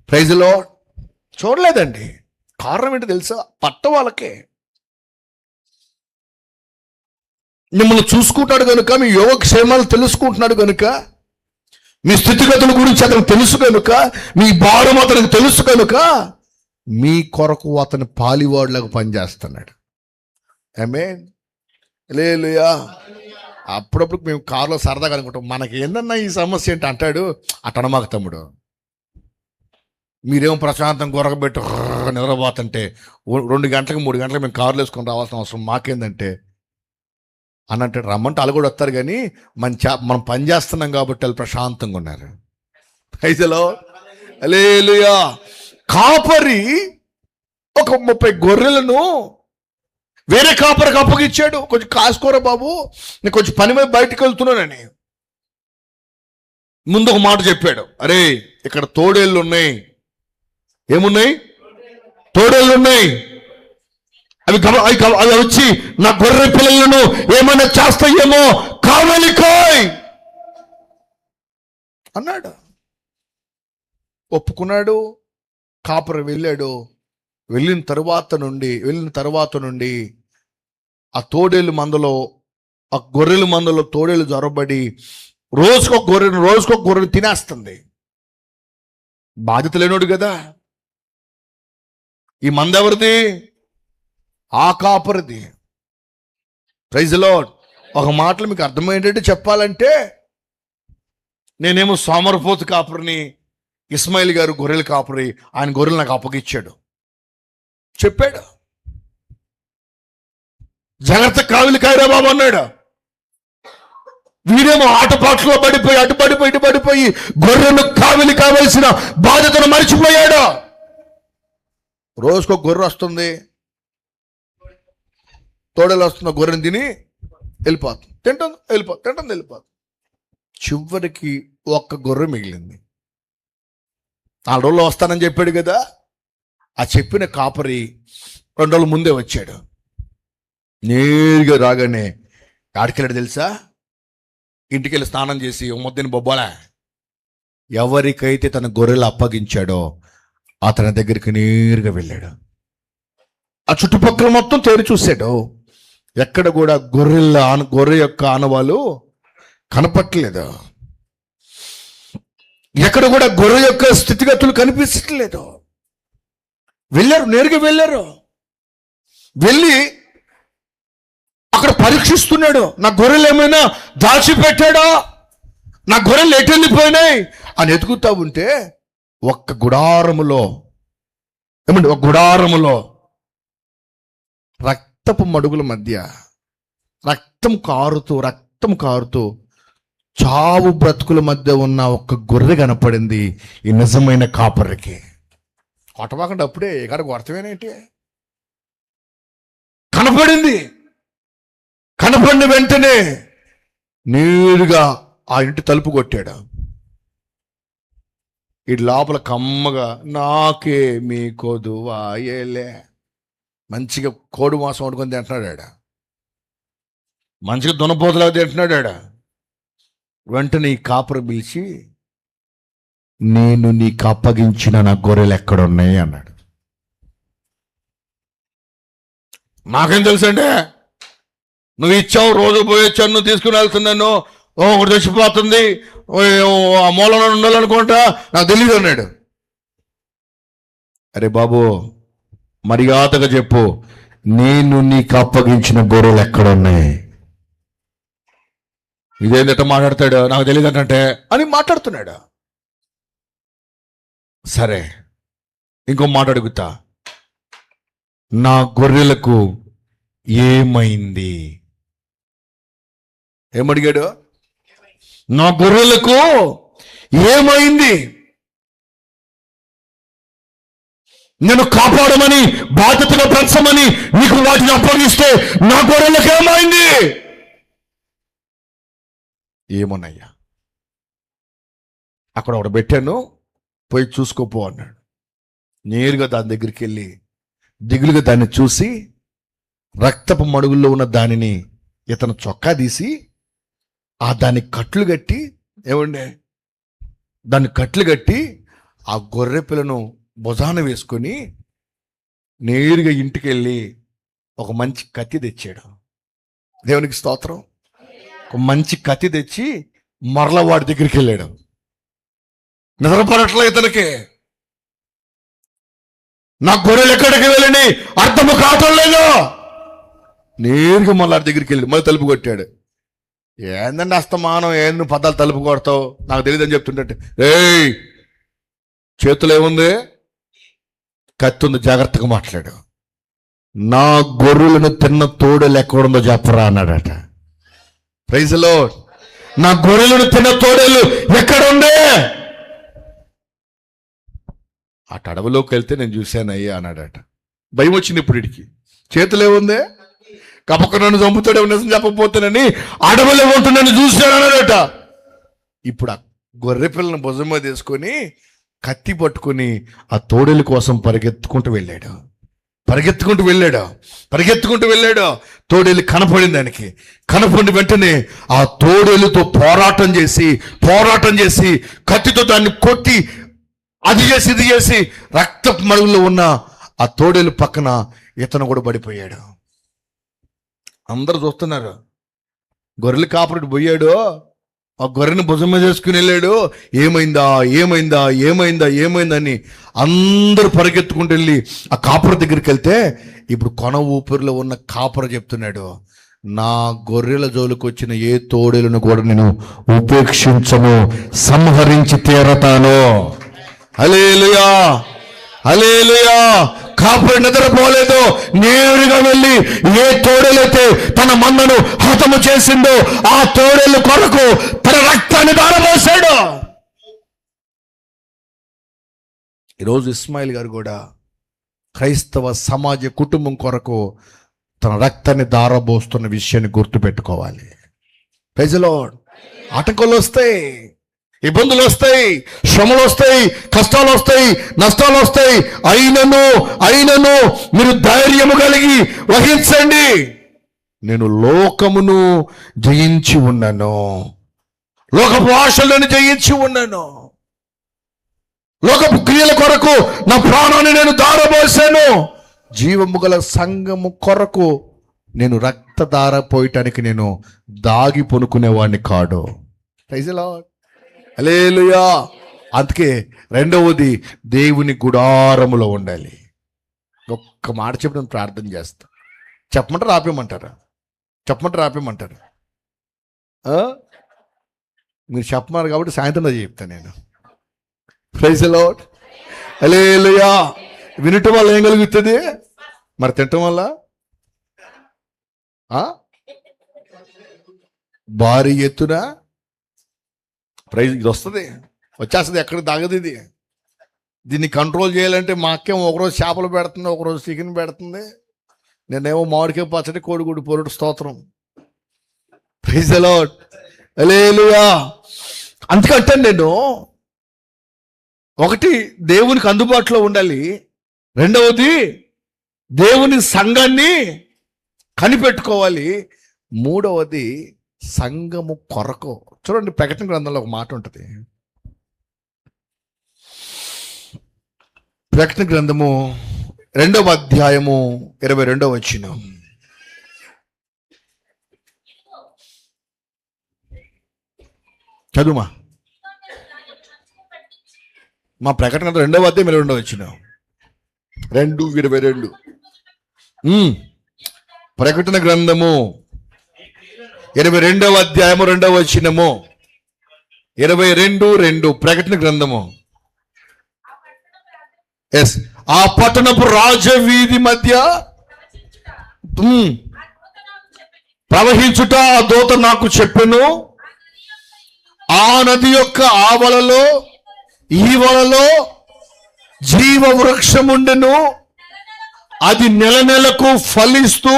ప్రైజ్ ది లార్డ్, చూడలేదండి. కారణం ఏంటి తెలుసా? పట్ట వాళ్ళకే. మిమ్మల్ని చూసుకుంటాడు కనుక, మీ యోగక్షేమాలు తెలుసుకుంటున్నాడు కనుక, మీ స్థితిగతుల గురించి అతనికి తెలుసు కనుక, మీ భారం అతనికి తెలుసు కనుక మీ కొరకు అతని పాలివాడులాగా పనిచేస్తున్నాడు. ఆమేన్, హల్లెలూయా. అప్పుడప్పుడు మేము కారులో సరదాగా అనుకుంటాం, మనకి ఏందన్నా ఈ సమస్య ఏంటి అంటాడు. అటనమాక తమ్ముడు, మీరేమో ప్రశాంతం గొరగబెట్టి నిద్రపోతుంటే 2 గంటలకు 3 గంటలకు మేము కారులో వేసుకొని రావాల్సిన అవసరం మాకేందంటే అన్నట్టు రమ్మంటే వాళ్ళు కూడా వస్తారు. కానీ మనం పని చేస్తున్నాం కాబట్టి వాళ్ళు ప్రశాంతంగా ఉన్నారు. ప్రైజ్ ది లార్డ్, హల్లెలూయా. కాపరి ఒక 30 గొర్రెలను వేరే కాపరికి అప్పగిచ్చాడు. కొంచెం కాసుకోరా బాబు, నేను కొంచెం పని మీద బయటకు వెళ్తున్నానని. ముందు ఒక మాట చెప్పాడు, అరే ఇక్కడ తోడేళ్ళు ఉన్నాయి. ఏమున్నాయి? తోడేళ్ళు ఉన్నాయి. అవి వచ్చి నా గొర్రె పిల్లలను ఏమైనా చేస్తాయేమో, కావలికోయ్ అన్నాడు. ఒప్పుకున్నాడు. కాపరి వెళ్ళాడు. వెళ్ళిన తర్వాత నుండి ఆ తోడేళ్ళు మందలో, ఆ గొర్రెల మందలో తోడేళ్ళు జొరబడి రోజుకొక గొర్రెను తినేస్తుంది. బాధ్యత లేనోడు కదా. ఈ మంద ఎవరిది? ఆ కాపరిది. Praise the lord. ఒక మాటలు మీకు అర్థమయ్యేటట్టు చెప్పాలంటే నేనేమో సోమరపోతు కాపురిని, ఇస్మాయిల్ గారు గొర్రెల కాపురి, ఆయన గొర్రెలు నాకు అప్పగిచ్చాడు చెప్పాడు. జాగ్రత్త కావిలి కాయరా బాబు అన్నాడు. వీడేమో ఆటపాటలో పడిపోయి అటు పడిపోయి ఇటు పడిపోయి గొర్రెను కావిలి కావలసిన బాధ్యతను మర్చిపోయాడు. రోజుకో గొర్రె వస్తుంది, తోడలు వస్తున్న గొర్రెని తిని వెళ్ళిపోతుంది, తింటుంది వెళ్ళిపోతుంది. చివరికి ఒక్క గొర్రె మిగిలింది. 4 రోజుల్లో వస్తానని చెప్పాడు కదా. ఆ చెప్పిన కాపరి 2 రోజుల ముందే వచ్చాడు. నేరుగా రాగానే ఆడికెళ్ళాడు తెలుసా? ఇంటికి వెళ్ళి స్నానం చేసి ముద్దని బొబ్బాలా ఎవరికైతే తన గొర్రెలు అప్పగించాడో అతని దగ్గరికి నేరుగా వెళ్ళాడు. ఆ చుట్టుపక్కల మొత్తం తేరి చూశాడు. ఎక్కడ కూడా గొర్రె యొక్క ఆనవాళ్ళు కనపట్టలేదు. ఎక్కడ కూడా గొర్రె యొక్క స్థితిగతులు కనిపించట్లేదు. నేరుగా వెళ్ళారు. వెళ్ళి అక్కడ పరీక్షిస్తున్నాడు. నా గొర్రెలు ఏమైనా దాచిపెట్టాడా, నా గొర్రెలు ఎటు వెళ్ళిపోయినాయి అని ఎతుకుతా ఉంటే ఒక గుడారములో రక్తపు మడుగుల మధ్య రక్తం కారుతూ చావు బ్రతుకుల మధ్య ఉన్న ఒక గొర్రె కనపడింది ఈ నిజమైన కాపరికి. కొట్టబాకండి అప్పుడే ఇక్కడికి అర్థమేనేంటి? కనపడిన వెంటనే నేరుగా ఆ ఇంటి తలుపు కొట్టాడు. ఈ లోపల కమ్మగా నాకే మీ కొదువాయేలే మంచిగా కోడి మాంసం వండుకొని తింటున్నాడు. మంచిగా దునపోతలా తింటున్నాడు. వెంటనే ఈ కాపరి పిలిచి, నేను నీకు అప్పగించిన నా గొర్రెలు ఎక్కడున్నాయి అన్నాడు. నాకేం తెలుసండి, నువ్వు ఇచ్చావు, రోజు పోయొచ్చాను, నువ్వు తీసుకుని వెళ్తున్నాను, ఒకటి చచ్చిపోతుంది, ఆ మూలంలో ఉండాలనుకుంటా, నాకు తెలియదు అన్నాడు. అరే బాబు మర్యాదగా చెప్పు, నేను నీకు అప్పగించిన గొర్రెలు ఎక్కడున్నాయి? ఇదేంటో మాట్లాడతాడు, నాకు తెలియదు అంటే అని మాట్లాడుతున్నాడు. సరే ఇంకో మాట అడుగుతా, నా గొర్రెలకు ఏమైంది? ఏమడిగాడు? నా గొర్రెలకు ఏమైంది? నేను కాపాడమని బాధ్యతగా పెంచమని నీకు వాటిని అప్పగిస్తే నా గొర్రెలకు ఏమైంది? ఏమోనయ్యా, అక్కడ ఒకటి పెట్టాను, పోయి చూసుకోపో అన్నాడు. నేరుగా దాని దగ్గరికి వెళ్ళి దిగులుగా దాన్ని చూసి రక్తపు మడుగుల్లో ఉన్న దానిని ఇతను చొక్కా తీసి దాన్ని కట్లు కట్టి దాన్ని కట్లు కట్టి ఆ గొర్రె పిల్లను భుజాన వేసుకొని నేరుగా ఇంటికి వెళ్ళి ఒక మంచి కత్తి తెచ్చాడు. దేవునికి స్తోత్రం. ఒక మంచి కత్తి తెచ్చి మరల వాడి దగ్గరికి వెళ్ళాడు. నిద్రపడట్లే ఇతనికి. నా గొర్రెలు ఎక్కడికి వెళ్ళని అర్థము కావటం లేదు. నేరుగా మళ్ళీ దగ్గరికి వెళ్ళి మళ్ళీ తలుపు కొట్టాడు. ఏందండి అస్తమానం ఏంది పదాలు తలుపు కొడతావు, నాకు తెలియదని చెప్తుంటే, ఏయ్ చేతులు ఏముంది? కత్తి ఉంది, జాగ్రత్తగా మాట్లాడు. నా గొర్రెలను తిన్న తోడేలు ఎక్కడుందో చెప్పరా అన్నాడట. Praise the lord. నా గొర్రెలను తిన్న తోడేలు ఎక్కడుండే? అటు అడవిలోకి వెళ్తే నేను చూశాను అయ్యా అన్నాడట. భయం వచ్చింది ఇప్పుడు వీడికి. చేతులు ఏముంది? కపక నన్ను చంపుతాడే నిజం చెప్పకపోతానని అడవిలో ఉంటున్నాను చూశాను అన్నాడట. ఇప్పుడు ఆ గొర్రె పిల్లని భుజం మీద తీసుకొని కత్తి పట్టుకుని ఆ తోడేలు కోసం పరిగెత్తుకుంటూ వెళ్ళాడు. తోడేలు కనపడింది ఆయనకి. కనపడిన వెంటనే ఆ తోడేలుతో పోరాటం చేసి కత్తితో దాన్ని కొట్టి అది చేసి ఇది చేసి రక్తపు మడుగులో ఉన్న ఆ తోడేలు పక్కన ఇతను కూడా పడిపోయాడు. అందరూ చూస్తున్నారు. గొర్రెలు కాపరికి పోయాడు, ఆ గొర్రెని భుజం మీద చేసుకుని వెళ్ళాడు. ఏమైందని అందరూ పరిగెత్తుకుంటూ వెళ్ళి ఆ కాపర దగ్గరికి వెళ్తే ఇప్పుడు కొన ఊపిరిలో ఉన్న కాపర చెప్తున్నాడు, నా గొర్రెల జోలికి వచ్చిన ఏ తోడేలను కూడా నేను ఉపేక్షించను, సంహరించి తీరతాను. హల్లెలూయా, హల్లెలూయా. కాపురి నిద్రపోలేదు, నేరుగా వెళ్ళి ఏ తోడేలైతే తన మందను హతము చేసిందో ఆ తోడేళ్ళ కొరకు తన రక్తాన్ని ధారపోసాడు. ఈరోజు ఇస్మాయిల్ గారు కూడా క్రైస్తవ సమాజ కుటుంబం కొరకు తన రక్తాన్ని ధారబోస్తున్న విషయాన్ని గుర్తుపెట్టుకోవాలి. Praise the lord. ఆటంకాలు వస్తాయి, ఇబ్బందులు వస్తాయి, శ్రమలు వస్తాయి, కష్టాలు వస్తాయి, నష్టాలు వస్తాయి. అయినను మీరు ధైర్యము కలిగి వహించండి. నేను లోకమును జయించి ఉన్నాను, లోకపు ఆశలను జయించి ఉన్నాను, లోకపు క్రియల కొరకు నా ప్రాణాన్ని నేను ధారపోసాను. జీవము గల సంఘము కొరకు నేను రక్తధార పోయటానికి నేను దాగి పొనుకునేవాడిని కాడు. Praise the Lord. హల్లెలూయా. అందుకే రెండవది దేవుని గుడారములో ఉండాలి. ఒక్క మాట చెప్పి నేను ప్రార్థన చేస్తా. చెప్పమంటారు ఆపేయమంటారా? చెప్పమంటారు? మీరు చెప్పమన్నారు కాబట్టి సాయంత్రం అది చెప్తాను నేను. Praise the Lord. హల్లెలూయా. వినటం వల్ల ఏం కలుగుతుంది? మరి తినటం వల్ల భారీ ఎత్తున ప్రైజ్ ఇది వస్తుంది, వచ్చేస్తుంది. ఎక్కడ దాగదు ఇది. దీన్ని కంట్రోల్ చేయాలంటే మా అక్కేమో ఒకరోజు చేపలు పెడుతుంది, ఒకరోజు చికెన్ పెడుతుంది, నేనేమో మామిడికాయ పచ్చడి, కోడిగుడ్డు పొరుడు. స్తోత్రం. Praise the Lord. హల్లెలూయా. అందుకంటే నేను ఒకటి దేవునికి అందుబాటులో ఉండాలి, రెండవది దేవుని సంఘాన్ని కనిపెట్టుకోవాలి, మూడవది సంఘము కొరకు. చూడండి, ప్రకటన గ్రంథంలో ఒక మాట ఉంటుంది. ప్రకటన గ్రంథము 2వ అధ్యాయము 22వ వచనం. చదువుమా. మా ప్రకటన 2వ అధ్యాయం 22వ వచనం. 2:22. ప్రకటన గ్రంథము 22వ అధ్యాయము 2వ వచనము. 22:2. ప్రకటన గ్రంథము. ఆ పట్టణపు రాజవీధి మధ్య ప్రవహించుట ఆ దూత నాకు చెప్పెను. ఆ నది యొక్క ఆవలలో ఈ వలలో జీవ వృక్షముండెను. అది నెలకు ఫలిస్తూ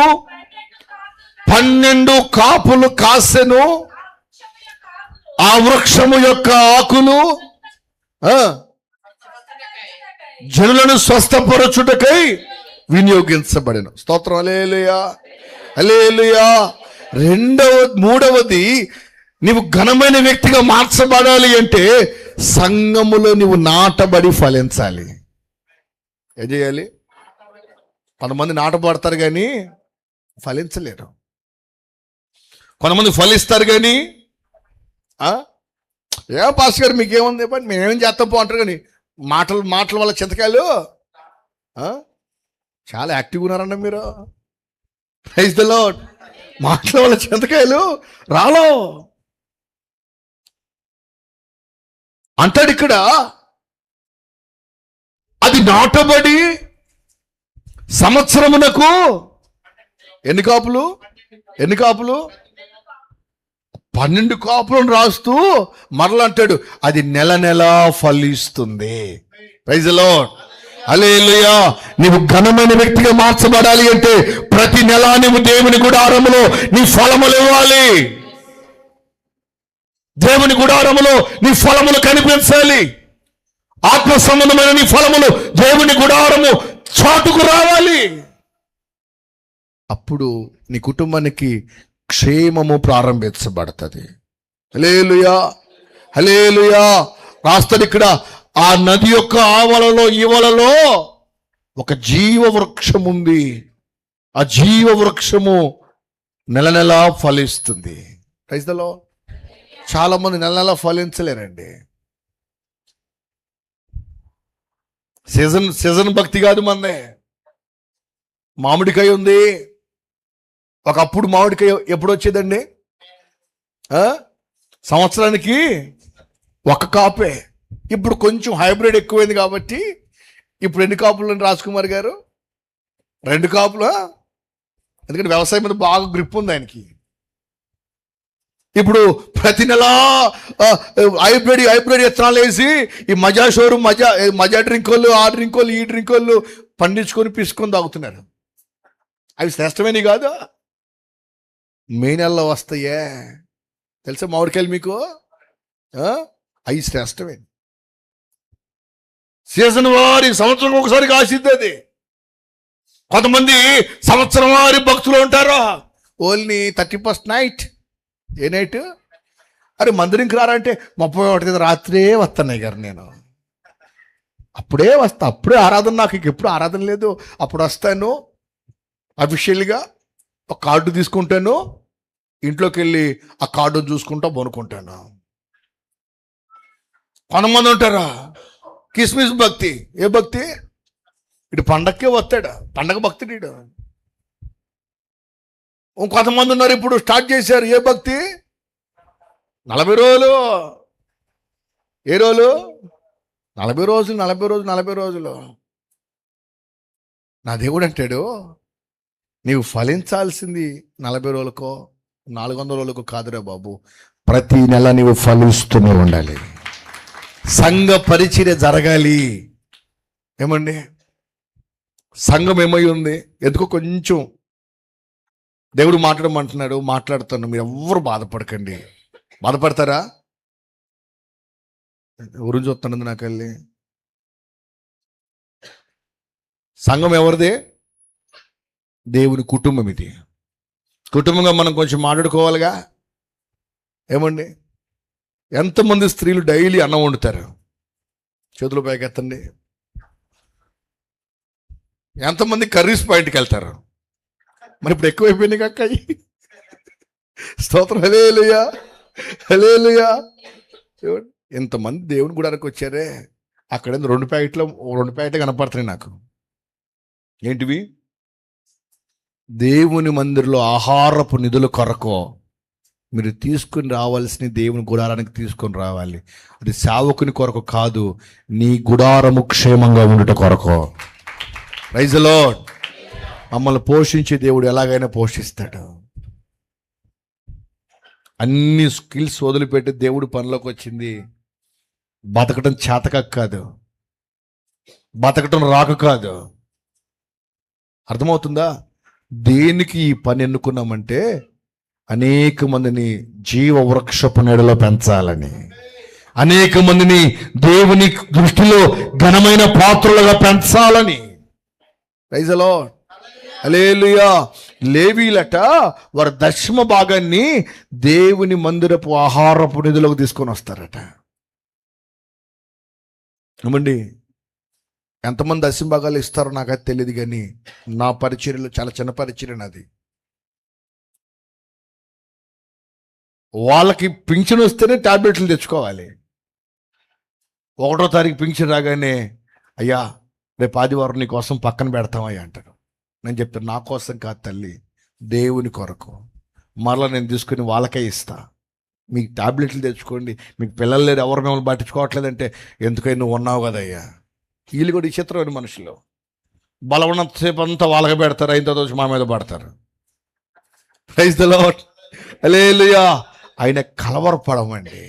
12 కాపులు కాసెను. ఆ వృక్షము యొక్క ఆకులు జనులను స్వస్థపరచుటకై వినియోగించబడెను. స్తోత్రం. హల్లెలూయా, హల్లెలూయా. మూడవది, నీవు ఘనమైన వ్యక్తిగా మార్చబడాలి అంటే సంఘములో నీవు నాటబడి ఫలించాలి. ఏం చేయాలి? కొంతమంది నాటబడతారు కానీ ఫలించలేరు, కొంతమంది ఫలిస్తారు కానీ ఏ పాస్ గారు మీకేముంది మేమేం చేస్తాం పో అంటారు. కానీ మాటల వల్ల చింతకాయలు చాలా యాక్టివ్గా ఉన్నారన్న మీరు. Praise the lord. మాటల వల్ల చింతకాయలు రాలో అంటాడు ఇక్కడ. అది నాటబడి సంవత్సరమునకు ఎన్ని కాపులు 12 కాపులను రాస్తూ మరలా అంటాడు, అది నెల ఫలిస్తుంది. Praise the Lord. హల్లెలూయా. నీవు ఘనమైన వ్యక్తిగా మార్చబడాలి అంటే ప్రతి నెల నీవు దేవుని గుడారములో నీ ఫలములు ఇవ్వాలి. దేవుని గుడారములో నీ ఫలములు కనిపించాలి. ఆత్మ సంబంధమైన నీ ఫలములు దేవుని గుడారము చాటుకు రావాలి. అప్పుడు నీ కుటుంబానికి క్షేమము ప్రారంభించబడుతుంది. హల్లెలూయా, హల్లెలూయా. రాస్తాడు ఇక్కడ, ఆ నది యొక్క ఆవలలో ఈవలలో ఒక జీవ వృక్షం ఉంది. ఆ జీవ వృక్షము నెల ఫలిస్తుంది. Praise the lord. చాలా మంది నెల ఫలించలేరండి. సీజన్ భక్తి కాదు మందే. మామిడికాయ ఉంది, ఒకప్పుడు మామిడికాయ ఎప్పుడు వచ్చేదండి? సంవత్సరానికి ఒక కాపే. ఇప్పుడు కొంచెం హైబ్రిడ్ ఎక్కువైంది కాబట్టి ఇప్పుడు ఎన్ని కాపులు రాజ్కుమార్ గారు? 2 కాపులా? ఎందుకంటే వ్యవసాయం మీద బాగా గ్రిప్ ఉంది ఆయనకి. ఇప్పుడు ప్రతి నెల హైబ్రిడ్ విత్తనాలు వేసి ఈ మజా షోరూమ్ మజా డ్రింక్ వాళ్ళు, ఆ డ్రింక్ వాళ్ళు, ఈ డ్రింక్ వాళ్ళు పండించుకొని పిసుకొని తాగుతున్నారు. అవి శ్రేష్టమేని కాదు. మే నెలలో వస్తాయే తెలుసా మామిడికాయలు మీకు? అవి శ్రేష్టమే. సీజన్ వారి సంవత్సరం ఒకసారి కాసిద్ది అది. కొంతమంది సంవత్సరం వారి భక్తులు ఉంటారు. Only 31st night. ఏ నైట్? అరే మందిరంకి రారంటే 31 రాత్రే వస్తున్నాయి గారు, నేను అప్పుడే వస్తా, అప్పుడే ఆరాధన, నాకు ఎప్పుడు ఆరాధన లేదు, అప్పుడు వస్తాను, అఫీషియల్గా ఒక కార్డు తీసుకుంటాను, ఇంట్లోకి వెళ్ళి ఆ కార్డు చూసుకుంటా బొనుకుంటాను. కొంతమంది ఉంటారా కిస్మిస్ భక్తి. ఏ భక్తి? ఇటు పండగకే వస్తాడు, పండగ భక్తుడు ఇడు. కొంతమంది ఉన్నారు ఇప్పుడు స్టార్ట్ చేశారు. ఏ భక్తి? 40 రోజులు. ఏ రోజులు? 40 రోజులు. నా దేవుడు అంటాడు, నీవు ఫలించాల్సింది 40 రోజులకో 400 రోజులకో కాదురా బాబు, ప్రతి నెల నీవు ఫలిస్తూనే ఉండాలి. సంఘ పరిచర్య జరగాలి. ఏమండి సంఘం ఏమై ఉంది? ఎందుకో కొంచెం దేవుడు మాట్లాడమంటున్నాడు, మాట్లాడుతాను. మీరు ఎవ్వరు బాధపడకండి. బాధపడతారా? ఎవరు చూస్తున్నది నాకు వెళ్ళి? సంఘం ఎవరిదే? దేవుని కుటుంబం. ఇది కుటుంబంగా మనం కొంచెం మాట్లాడుకోవాలిగా. ఏమండి ఎంతమంది స్త్రీలు డైలీ అన్నం వండుతారు? చేతుల పైకి ఎత్తండి. ఎంతమంది కర్రీస్ పాయింట్కి వెళ్తారు? మరి ఇప్పుడు ఎక్కువైపోయినాయి అక్కయ్యి. స్తోత్రం. హల్లెలూయా, హల్లెలూయా. ఎంతమంది దేవుని గుడానికి వచ్చారే, అక్కడ 2 ప్యాకెట్లు కనపడుతున్నాయి నాకు. ఏంటివి? దేవుని మందిరంలో ఆహారపు నిధుల కొరకు మీరు తీసుకుని రావాల్సిన దేవుని గుడారానికి తీసుకొని రావాలి. అది సేవకుని కొరకు కాదు, నీ గుడారము క్షేమంగా ఉండుట కొరకు. Praise the lord. మమ్మల్ని పోషించే దేవుడు ఎలాగైనా పోషిస్తాడు. అన్ని స్కిల్స్ వదిలిపెట్టి దేవుడు పనిలోకి వచ్చింది. బతకటం చేతక కాదు, బతకటం రాక కాదు. అర్థమవుతుందా? దేనికి ఈ పని ఎన్నుకున్నామంటే అనేక మందిని జీవ వృక్షపు నీడలో పెంచాలని, అనేక మందిని దేవుని దృష్టిలో ఘనమైన పాత్రలుగా పెంచాలని. Praise the Lord. హల్లెలూయా. లేవీలట వారి దశమ భాగాన్ని దేవుని మందిరపు ఆహారపు నిధులకు తీసుకొని వస్తారట. ఏమండి ఎంతమంది దశమ భాగాలు ఇస్తారో నాకైతే తెలియదు, కానీ నా పరిచర్యలో చాలా చిన్న పరిచర్య నాది. వాళ్ళకి పింఛన్ వస్తేనే టాబ్లెట్లు తెచ్చుకోవాలి. 1వ తారీఖు పింఛన్ రాగానే, అయ్యా రేపు ఆదివారం నీ కోసం పక్కన పెడతామయ్యా అంటారు. నేను చెప్తాను, నా కోసం కాదు తల్లి, దేవుని కొరకు. మరలా నేను తీసుకుని వాళ్ళకే ఇస్తా. మీకు టాబ్లెట్లు తెచ్చుకోండి, మీకు పిల్లలు లేరు, ఎవరు మిమ్మల్ని పట్టించుకోవట్లేదంటే ఎందుకైనా నువ్వు ఉన్నావు కదయ్యా. వీళ్ళు కూడా విచిత్రమైన మనుషులు. బలవనంతసేపు అంతా వాళ్ళకి పెడతారు, అయిన తర్వాత మా మీద పడతారు. Praise the Lord. హల్లెలూయా. ఆయన కలవరపడమండి.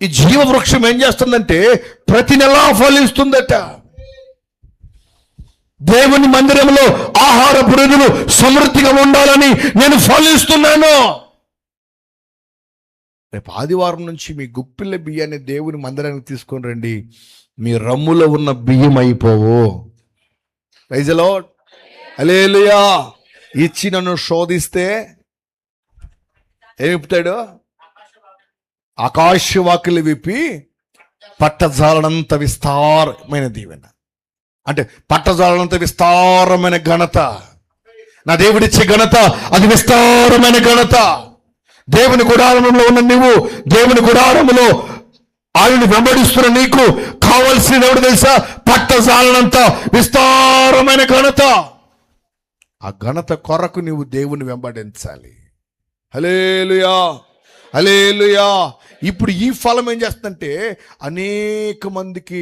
ఈ జీవ వృక్షం ఏం చేస్తుందంటే ప్రతి నెలా ఫలిస్తుందట. దేవుని మందిరంలో ఆహార పురుగులు సమృద్ధిగా ఉండాలని నేను ఫలిస్తున్నాను. రేపు ఆదివారం నుంచి మీ గుప్పిళ్ళ బియ్యాన్ని దేవుని మందిరానికి తీసుకొని రండి. మీ రమ్ములో ఉన్న బియ్యం అయిపోవు. Praise the Lord. హల్లెలూయా. ఇచ్చి నన్ను శోధిస్తే ఏమి చెప్తాడు? ఆకాశవాకులు విప్పి పట్టజాలనంత విస్తారమైన దీవెన. అంటే పట్టజాలనంత విస్తారమైన ఘనత నా దేవుడిచ్చే ఘనత, అది విస్తారమైన ఘనత. దేవుని గుడారంలో ఉన్న నీవు, దేవుని గుడారంలో ఆయన్ని వెంబడిస్తున్న నీకు కావలసిన దేవుడు తెలుసా? పట్టజాలనంత విస్తారమైన ఘనత. ఆ ఘనత కొరకు నీవు దేవుని వెంబడించాలి. హల్లెలూయా, హల్లెలూయా. ఇప్పుడు ఈ ఫలం ఏం చేస్తుందంటే అనేక మందికి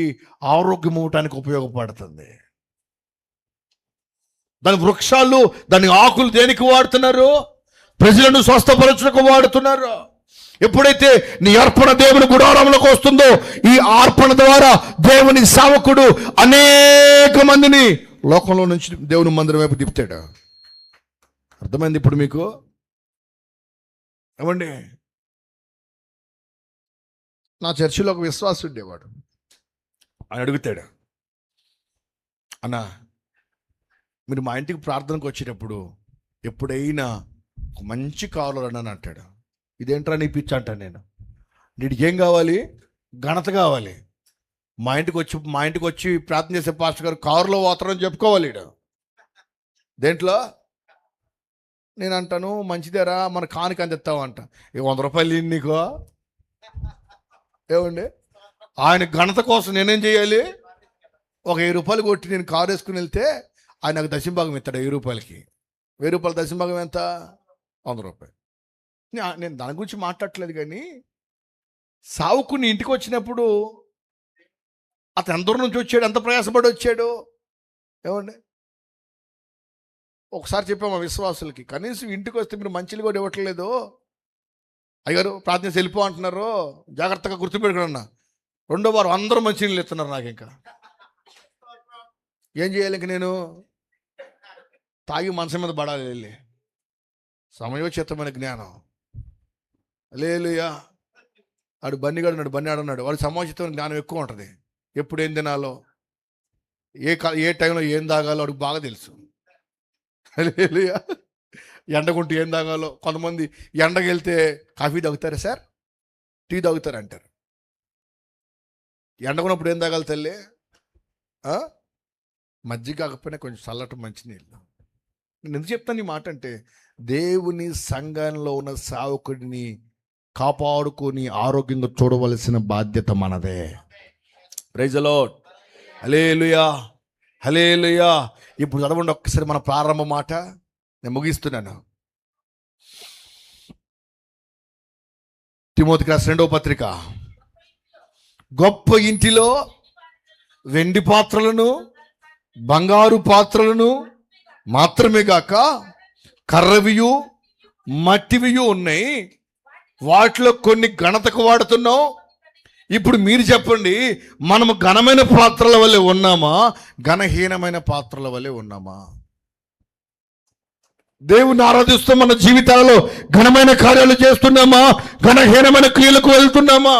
ఆరోగ్యం ఇవ్వటానికి ఉపయోగపడుతుంది. దాని వృక్షాలు, దాని ఆకులు దేనికి వాడుతున్నారు? ప్రజలను స్వస్థపరచుటకు వాడుతున్నారు. ఎప్పుడైతే నీ అర్పణ దేవుని గుడారంలోకి వస్తుందో, ఈ అర్పణ ద్వారా దేవుని సేవకుడు అనేక మందిని లోకంలో నుంచి దేవుని మందిరం వైపు తిప్పుతాడు. అర్థమైంది ఇప్పుడు మీకు? ఏమండి, నా చర్చిలో ఒక విశ్వాసం ఉండేవాడు. ఆయన అడుగుతాడు, అన్నా మీరు మా ఇంటికి ప్రార్థనకు వచ్చేటప్పుడు ఎప్పుడైనా ఒక మంచి కారులో రండి అంటాడు. ఇదేంట్రా నీ పిచ్చి అంటాను నేను. నీటికి ఏం కావాలి? ఘనత కావాలి. మా ఇంటికి వచ్చి ప్రార్థన చేసే పాస్టర్ గారు కారులో పోతారని చెప్పుకోవాలి. దేంట్లో? నేను అంటాను, మంచిదేరా మన కానుక అందిస్తావు అంట. 100 రూపాయలు నీకు ఏమండి? ఆయన ఘనత కోసం నేనేం చేయాలి? ఒక 1000 రూపాయలు కొట్టి నేను కారు వేసుకుని వెళ్తే ఆయన నాకు దశంభాగం ఇస్తాడు. 1000 రూపాయలకి 1000 రూపాయల దశంభాగం ఎంత? 100 రూపాయలు. నేను దాని గురించి మాట్లాడట్లేదు, కానీ సావుకుని ఇంటికి వచ్చినప్పుడు అతను ఎంత దూరం నుంచి వచ్చాడు, ఎంత ప్రయాసపడి వచ్చాడు. ఏమండి, ఒకసారి చెప్పాము విశ్వాసులకి, కనీసం ఇంటికి వస్తే మీరు మంచిలు కూడా ఇవ్వట్లేదు, అయ్యారు ప్రార్థన చేసి వెళ్ళిపో అంటున్నారు, జాగ్రత్తగా గుర్తుపెట్టుకున్నా. 2వ వారం అందరూ మంచినీళ్ళు ఇస్తున్నారు. నాకు ఇంకా ఏం చేయాలి? ఇంక నేను తాగి మనసు మీద పడాలి. వెళ్ళి సమయోచితమైన జ్ఞానం. హల్లెలూయా. ఆడు బన్నిగాడు ఉన్నాడు, బన్ని ఆడున్నాడు, వాడు సమయోచితమైన జ్ఞానం ఎక్కువ ఉంటుంది. ఎప్పుడు ఏం తినాలో, ఏ టైంలో ఏం తాగాలో వాడికి బాగా తెలుసు. హల్లెలూయా. ఎండకుంటూ ఏం తాగాలో. కొంతమంది ఎండకి వెళ్తే కాఫీ తాగుతారా సార్, టీ తాగుతారు అంటారు. ఎండకున్నప్పుడు ఏం తాగాలి తల్లి? మజ్జిగ కాకపోయినా కొంచెం చల్లటి మంచినీళ్ళు. నేను ఎందుకు చెప్తాను ఈ మాట అంటే, దేవుని సంఘంలో ఉన్న సేవకుడిని కాపాడుకొని ఆరోగ్యంగా చూడవలసిన బాధ్యత మనదే. Praise the Lord. Hallelujah, hallelujah. ఇప్పుడు చదవండి ఒక్కసారి మన ప్రారంభ మాట. నేను ముగిస్తున్నాను. తిమోతికి రాసిన 2వ పత్రిక. గొప్ప ఇంటిలో వెండి పాత్రలను బంగారు పాత్రలను మాత్రమే కాక కర్రవియు మట్టివియు ఉన్నాయి. వాటిలో కొన్ని ఘనతకు వాడుతున్నాం. ఇప్పుడు మీరు చెప్పండి, మనము ఘనమైన పాత్రల వల్లే ఉన్నామా, ఘనహీనమైన పాత్రల వల్లే ఉన్నామా? దేవుని ఆరాధిస్తూ మన జీవితాలలో ఘనమైన కార్యాలు చేస్తున్నామా, ఘనహీనమైన క్రియలకు వెళ్తున్నామా?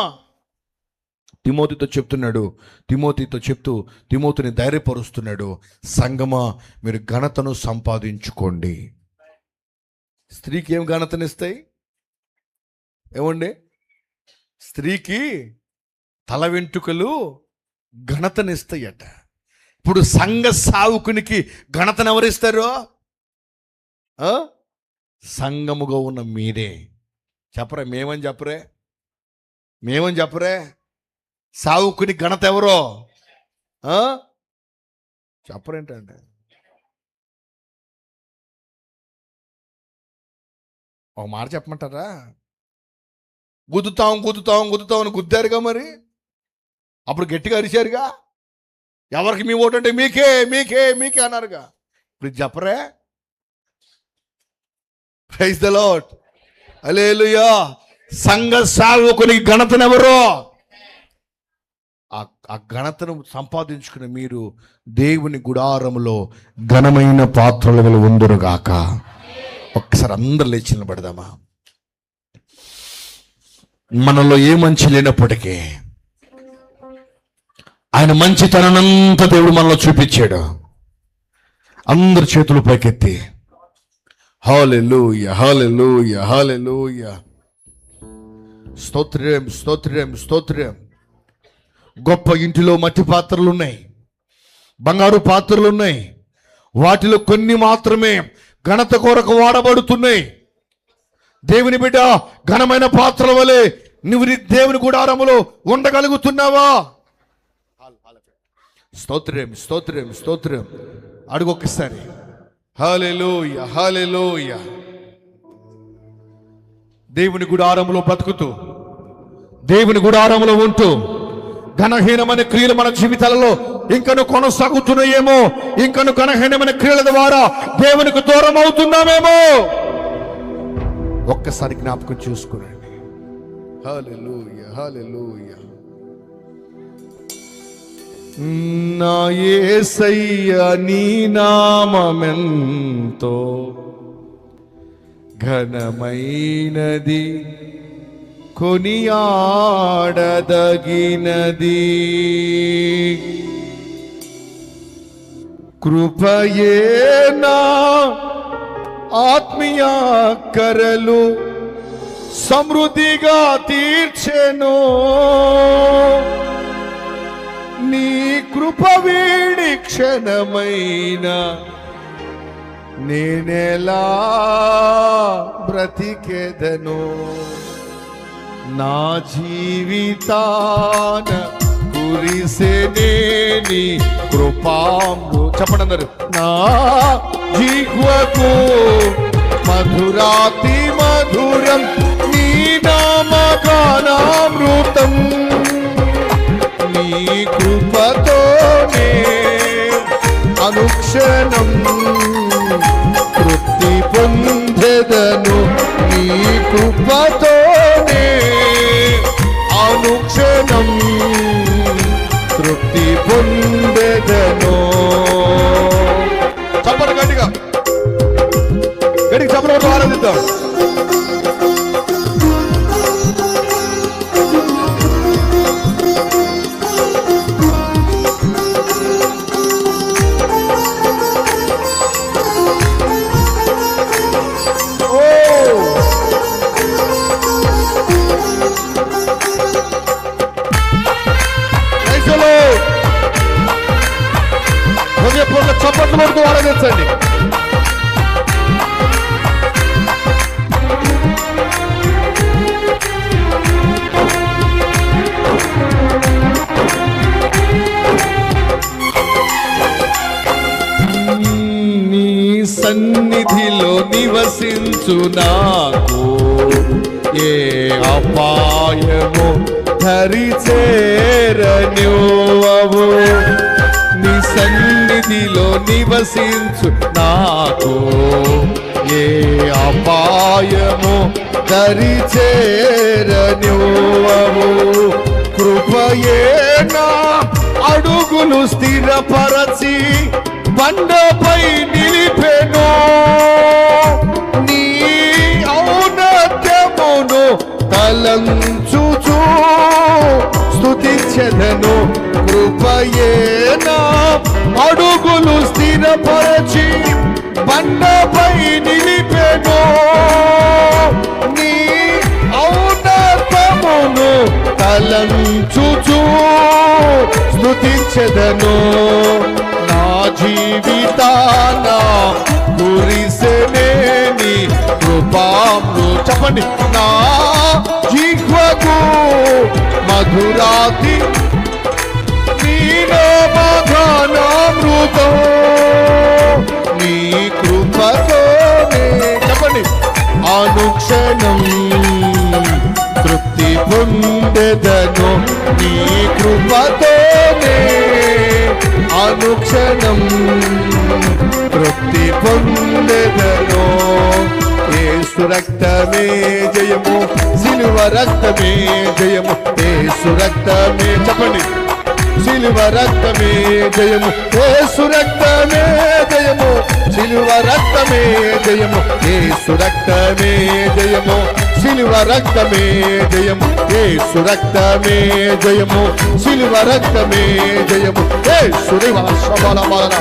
తిమోతితో చెప్తున్నాడు. తిమోతితో చెప్తూ తిమోతిని ధైర్యపరుస్తున్నాడు. సంగమా, మీరు ఘనతను సంపాదించుకోండి. స్త్రీకి ఏం ఘనతనిస్తాయి? ఏమండి, స్త్రీకి తల వెంట్రుకలు ఘనతనిస్తాయట. ఇప్పుడు సంఘ సావుకునికి ఘనతను ఎవరిస్తారు? సంఘముగా ఉన్న మీరే. చెప్పరే, మేమని చెప్పరే. సావుకుని ఘనత ఎవరో చెప్పరేంటంటే, ఒక మాట చెప్పమంటారా? గుద్దుతాం అని గుద్దారుగా, మరి అప్పుడు గట్టిగా అరిచారుగా. ఎవరికి మీ ఓటు అంటే మీకే అన్నారుగా. ఇప్పుడు చెప్పరే. Praise the Lord. హల్లెలూయా. సంఘ సేవకునికి ఘనతనెవరో? ఆ ఘనతను సంపాదించుకుని మీరు దేవుని గుడారములో ఘనమైన పాత్రలు ఉందురుగాక. ఒక్కసారి అందరు లేచి నిలబడదామా? మనలో ఏ మంచి లేనప్పటికీ ఆయన మంచితనంతా దేవుడు మనలో చూపించాడు. అందరు చేతులు పైకెత్తి హల్లెలూయా, హల్లెలూయా, హల్లెలూయా. స్తోత్రం, స్తోత్రం, స్తోత్రం. గొప్ప ఇంటిలో మట్టి పాత్రలు ఉన్నాయి, బంగారు పాత్రలు ఉన్నాయి. వాటిలో కొన్ని మాత్రమే ఘనత కొరకు వాడబడుతున్నాయి. దేవుని బిడ్డ, ఘనమైన పాత్రల వలె నువ్వు దేవుని గుడారములో ఉండగలుగుతున్నావా? స్తోత్రం, స్తోత్రం, స్తోత్రం. అడుగు ఒక్కసారి. హల్లెలూయా, హల్లెలూయా. దేవుని గుడారములో బ్రతుకుతూ, దేవుని గుడారములో ఉంటూ ఘనహీనమైన క్రియలు మన జీవితాలలో ఇంకను కొనసాగుతున్నాయేమో, ఇంకను ఘనహీనమైన క్రియల ద్వారా దేవునికి దూరం అవుతున్నామేమో ఒక్కసారి జ్ఞాపకం చూసుకోండి. హల్లెలూయా, హల్లెలూయా. నా యేసయ్యా నీ నామమెంతో ఘనమైనది, కొనియాడదగినది. కృపయే నా ఆత్మీయ కరలు సమృద్ధిగా తీర్చెను. నీ కృప వీడి క్షణమైన నేనెలా బ్రతికెదను. నా జీవితాన కురిసెనేని కృపాంబు. చెప్పండి అందరు. నా జిహ్వకు మధురాతి మధురం నీ నామగానామృతం. నీ కృపతోనే అనుక్షణం తృప్తి పొందెదను. నీ కృపతోనే అనుక్షణం తృప్తి పొందెదను. చెప్పండి గట్టిగా, గట్టిగా చెప్పడం ఆనందిద్దాం. చప్పట్లు కొడుతూ ఆరాధించండి. నీ సన్నిధిలో నివసించు నాకు ఏ అపాయము ధరి చేరనివ్వవు. నీ సన్నిధిలో నివసించు నాకు ఏ అపాయము దరి చేరనివ్వవు. కృపయే నా అడుగులు స్థిరపరచి బండపై నిలిపెను. నీ ఔన్నత్యమును తలంచుచు స్తుతించెదను. కృపయే నా అడుగులు స్థిరపరచి బండపై నిలిపెను. నీ ఔన్నతమును తలంచుచు స్తుతించెదను. నా జీవితాన కురిసెనేని కృపాంబు. చెప్పండి. నా జిహ్వకు మధురాతి నీ నామగానామృతం. నీ కృపతోనే చెప్పండి అనుక్షణం తృప్తి పొందెదను. నీ కృపతోనే అనుక్షణం తృప్తి పొందెదను. యేసు రక్తమే జయము, సిలువ రక్తమే జయము. యేసు రక్తమే చెప్పండి. సిలువ రక్తమే జయము, యేసు రక్తమే జయము. సిలువ రక్తమే జయము, యేసు రక్తమే జయము. సిలువ రక్తమే జయము, యేసు రక్తమే జయము. సిలువ రక్తమే జయము. యేసు రివాషబలబలన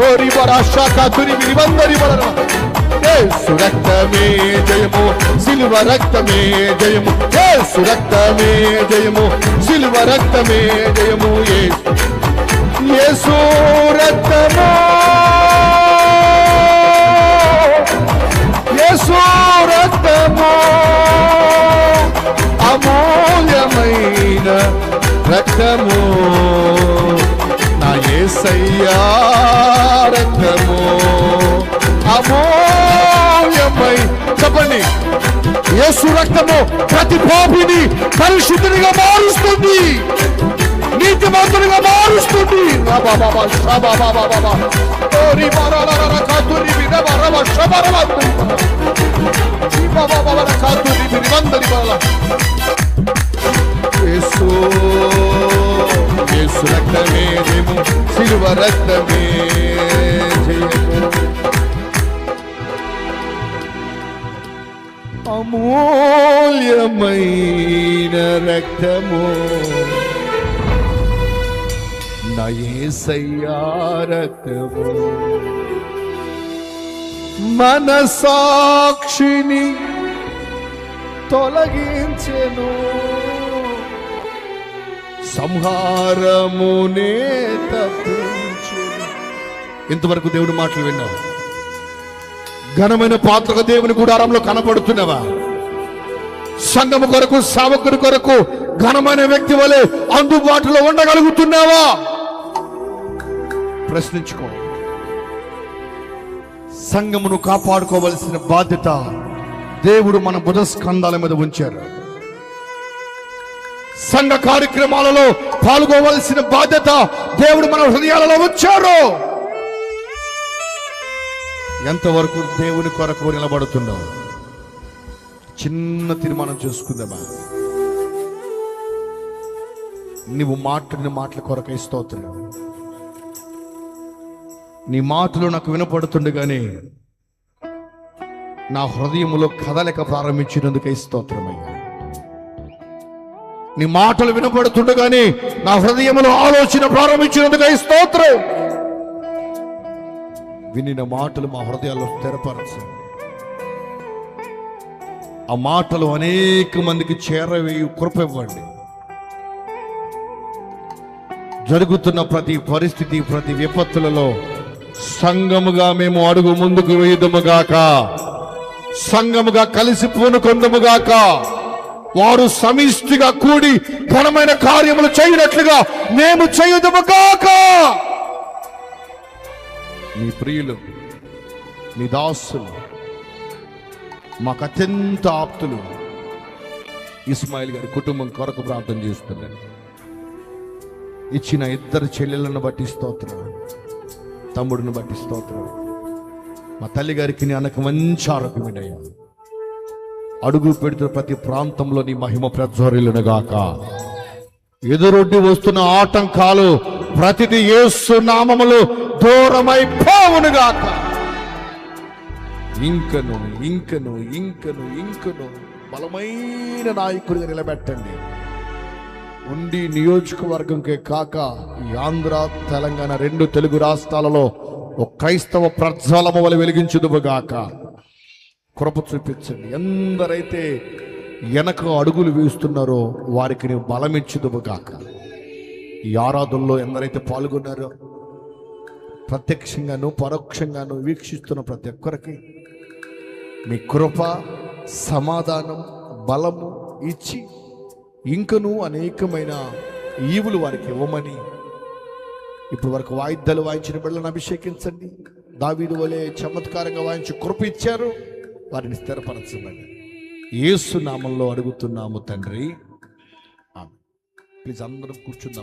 ఓ రివరాషక తుని వివందరి బలన. యేసు రక్తమే జయము, సిలువ రక్తమే జయము. యేసు రక్తమే జయము, సిలువ రక్తమే జయము. యేసు రక్తము, యేసు రక్తము అమూల్యమైన రక్తము. నా యేసయ్యా రక్తము అమూల్యమై చెప్పండి. యేసు రక్తము ప్రతి పాపిని పరిశుద్ధునిగా మారుస్తుంది, నీతిమంతునిగా మారుస్తుంది. యేసు యేసు రక్తమే జయము, సిలువ రక్తమే జయము. అమూల్యమైన రక్తము నా యేసయ్యా రక్తము, మనసాక్షిని తొలగించెను, సంహారమునే తప్పించెను. ఇంతవరకు దేవుడి మాటలు విన్నావు? ఘనమైన పాత్రగా దేవుని గుడారంలో కనపడుతున్నావా? సంఘము కొరకు, సేవకుడి కొరకు ఘనమైన వ్యక్తి వలె అందుబాటులో ఉండగలుగుతున్నావా? ప్రశ్నించుకో. సంఘమును కాపాడుకోవలసిన బాధ్యత దేవుడు మన బుధస్కంధాల మీద ఉంచారు. సంఘ కార్యక్రమాలలో పాల్గొవలసిన బాధ్యత దేవుడు మన హృదయాలలో ఉంచారు. ఎంతవరకు దేవుని కొరకు నిలబడుతున్నావు? చిన్న తీర్మానం చేసుకుందామా? నీవు మాట్లాడిన మాటల కొరకై స్తోత్రం. నీ మాటలు నాకు వినపడుతుండగానే నా హృదయములో కదలిక ప్రారంభించినందుకై స్తోత్రమయ్యా. నీ మాటలు వినపడుతుండగానే నా హృదయములో ఆలోచన ప్రారంభించినందుకై స్తోత్రం. వినిన మాటలు మా హృదయాల్లో స్థిరపరచండి. ఆ మాటలు అనేక మందికి చేరవేయు కృప ఇవ్వండి. జరుగుతున్న ప్రతి పరిస్థితి, ప్రతి విపత్తులలో సంఘముగా మేము అడుగు ముందుకు వేయుదుముగాక, సంఘముగా కలిసి పూనుకొందుముగాక, వారు సమిష్టిగా కూడి ఘనమైన కార్యములు చేయనట్లుగా మేము చేయుదుముగాక. నీ ప్రియులు, నీ దాసులు, మాకు అత్యంత ఆప్తులు ఇస్మాయిల్ గారి కుటుంబం కొరకు ప్రార్థన చేస్తున్నాను. ఇచ్చిన ఇద్దరు చెల్లెలను బట్టి స్తోత్రం, తమ్ముడిని బట్టి స్తోత్రం. మా తల్లి గారికి నీ అనక మంచి ఆరోగ్యమేనయ్యా. అడుగు పెడుతున్న ప్రతి ప్రాంతంలో నీ మహిమ ప్రజ్వరిల్లునుగాక. ఎదురొడ్డి వస్తున్న ఆటంకాలు ప్రతిది యేసు నామములో దూరమైపోవునుగాక. ఇంకను ఇంకను ఇంకను ఇంకను బలమైన నాయకుడిగా నిలబెట్టండి. ఉండి నియోజకవర్గంకే కాక ఈ ఆంధ్ర, తెలంగాణ 2 తెలుగు రాష్ట్రాలలో ఒక క్రైస్తవ ప్రజ్వలము వలె వెలిగించుదువుగాక. కృప చూపించండి. ఎందరైతే వెనక అడుగులు వేస్తున్నారో వారికి నీవు బలమిచ్చుదువుగాక. ఈ ఆరాధనలో ఎందరైతే పాల్గొన్నారో ప్రత్యక్షంగాను పరోక్షంగాను వీక్షిస్తున్న ప్రతి ఒక్కరికి మీ కృప, సమాధానం, బలము ఇచ్చి ఇంకనూ అనేకమైన ఈవులు వారికి ఇవ్వమని ఇప్పుడు వరకు వాయిద్యాలు వాయించిన బిడ్డలను అభిషేకించండి. దావీదు వలె చమత్కారంగా వాయించి కృప ఇచ్చారు, వారిని స్థిరపరచమని యేసు నామంలో అడుగుతున్నాము తండ్రి. ఆమేన్. ప్లీజ్ అందరం కూర్చుందాం.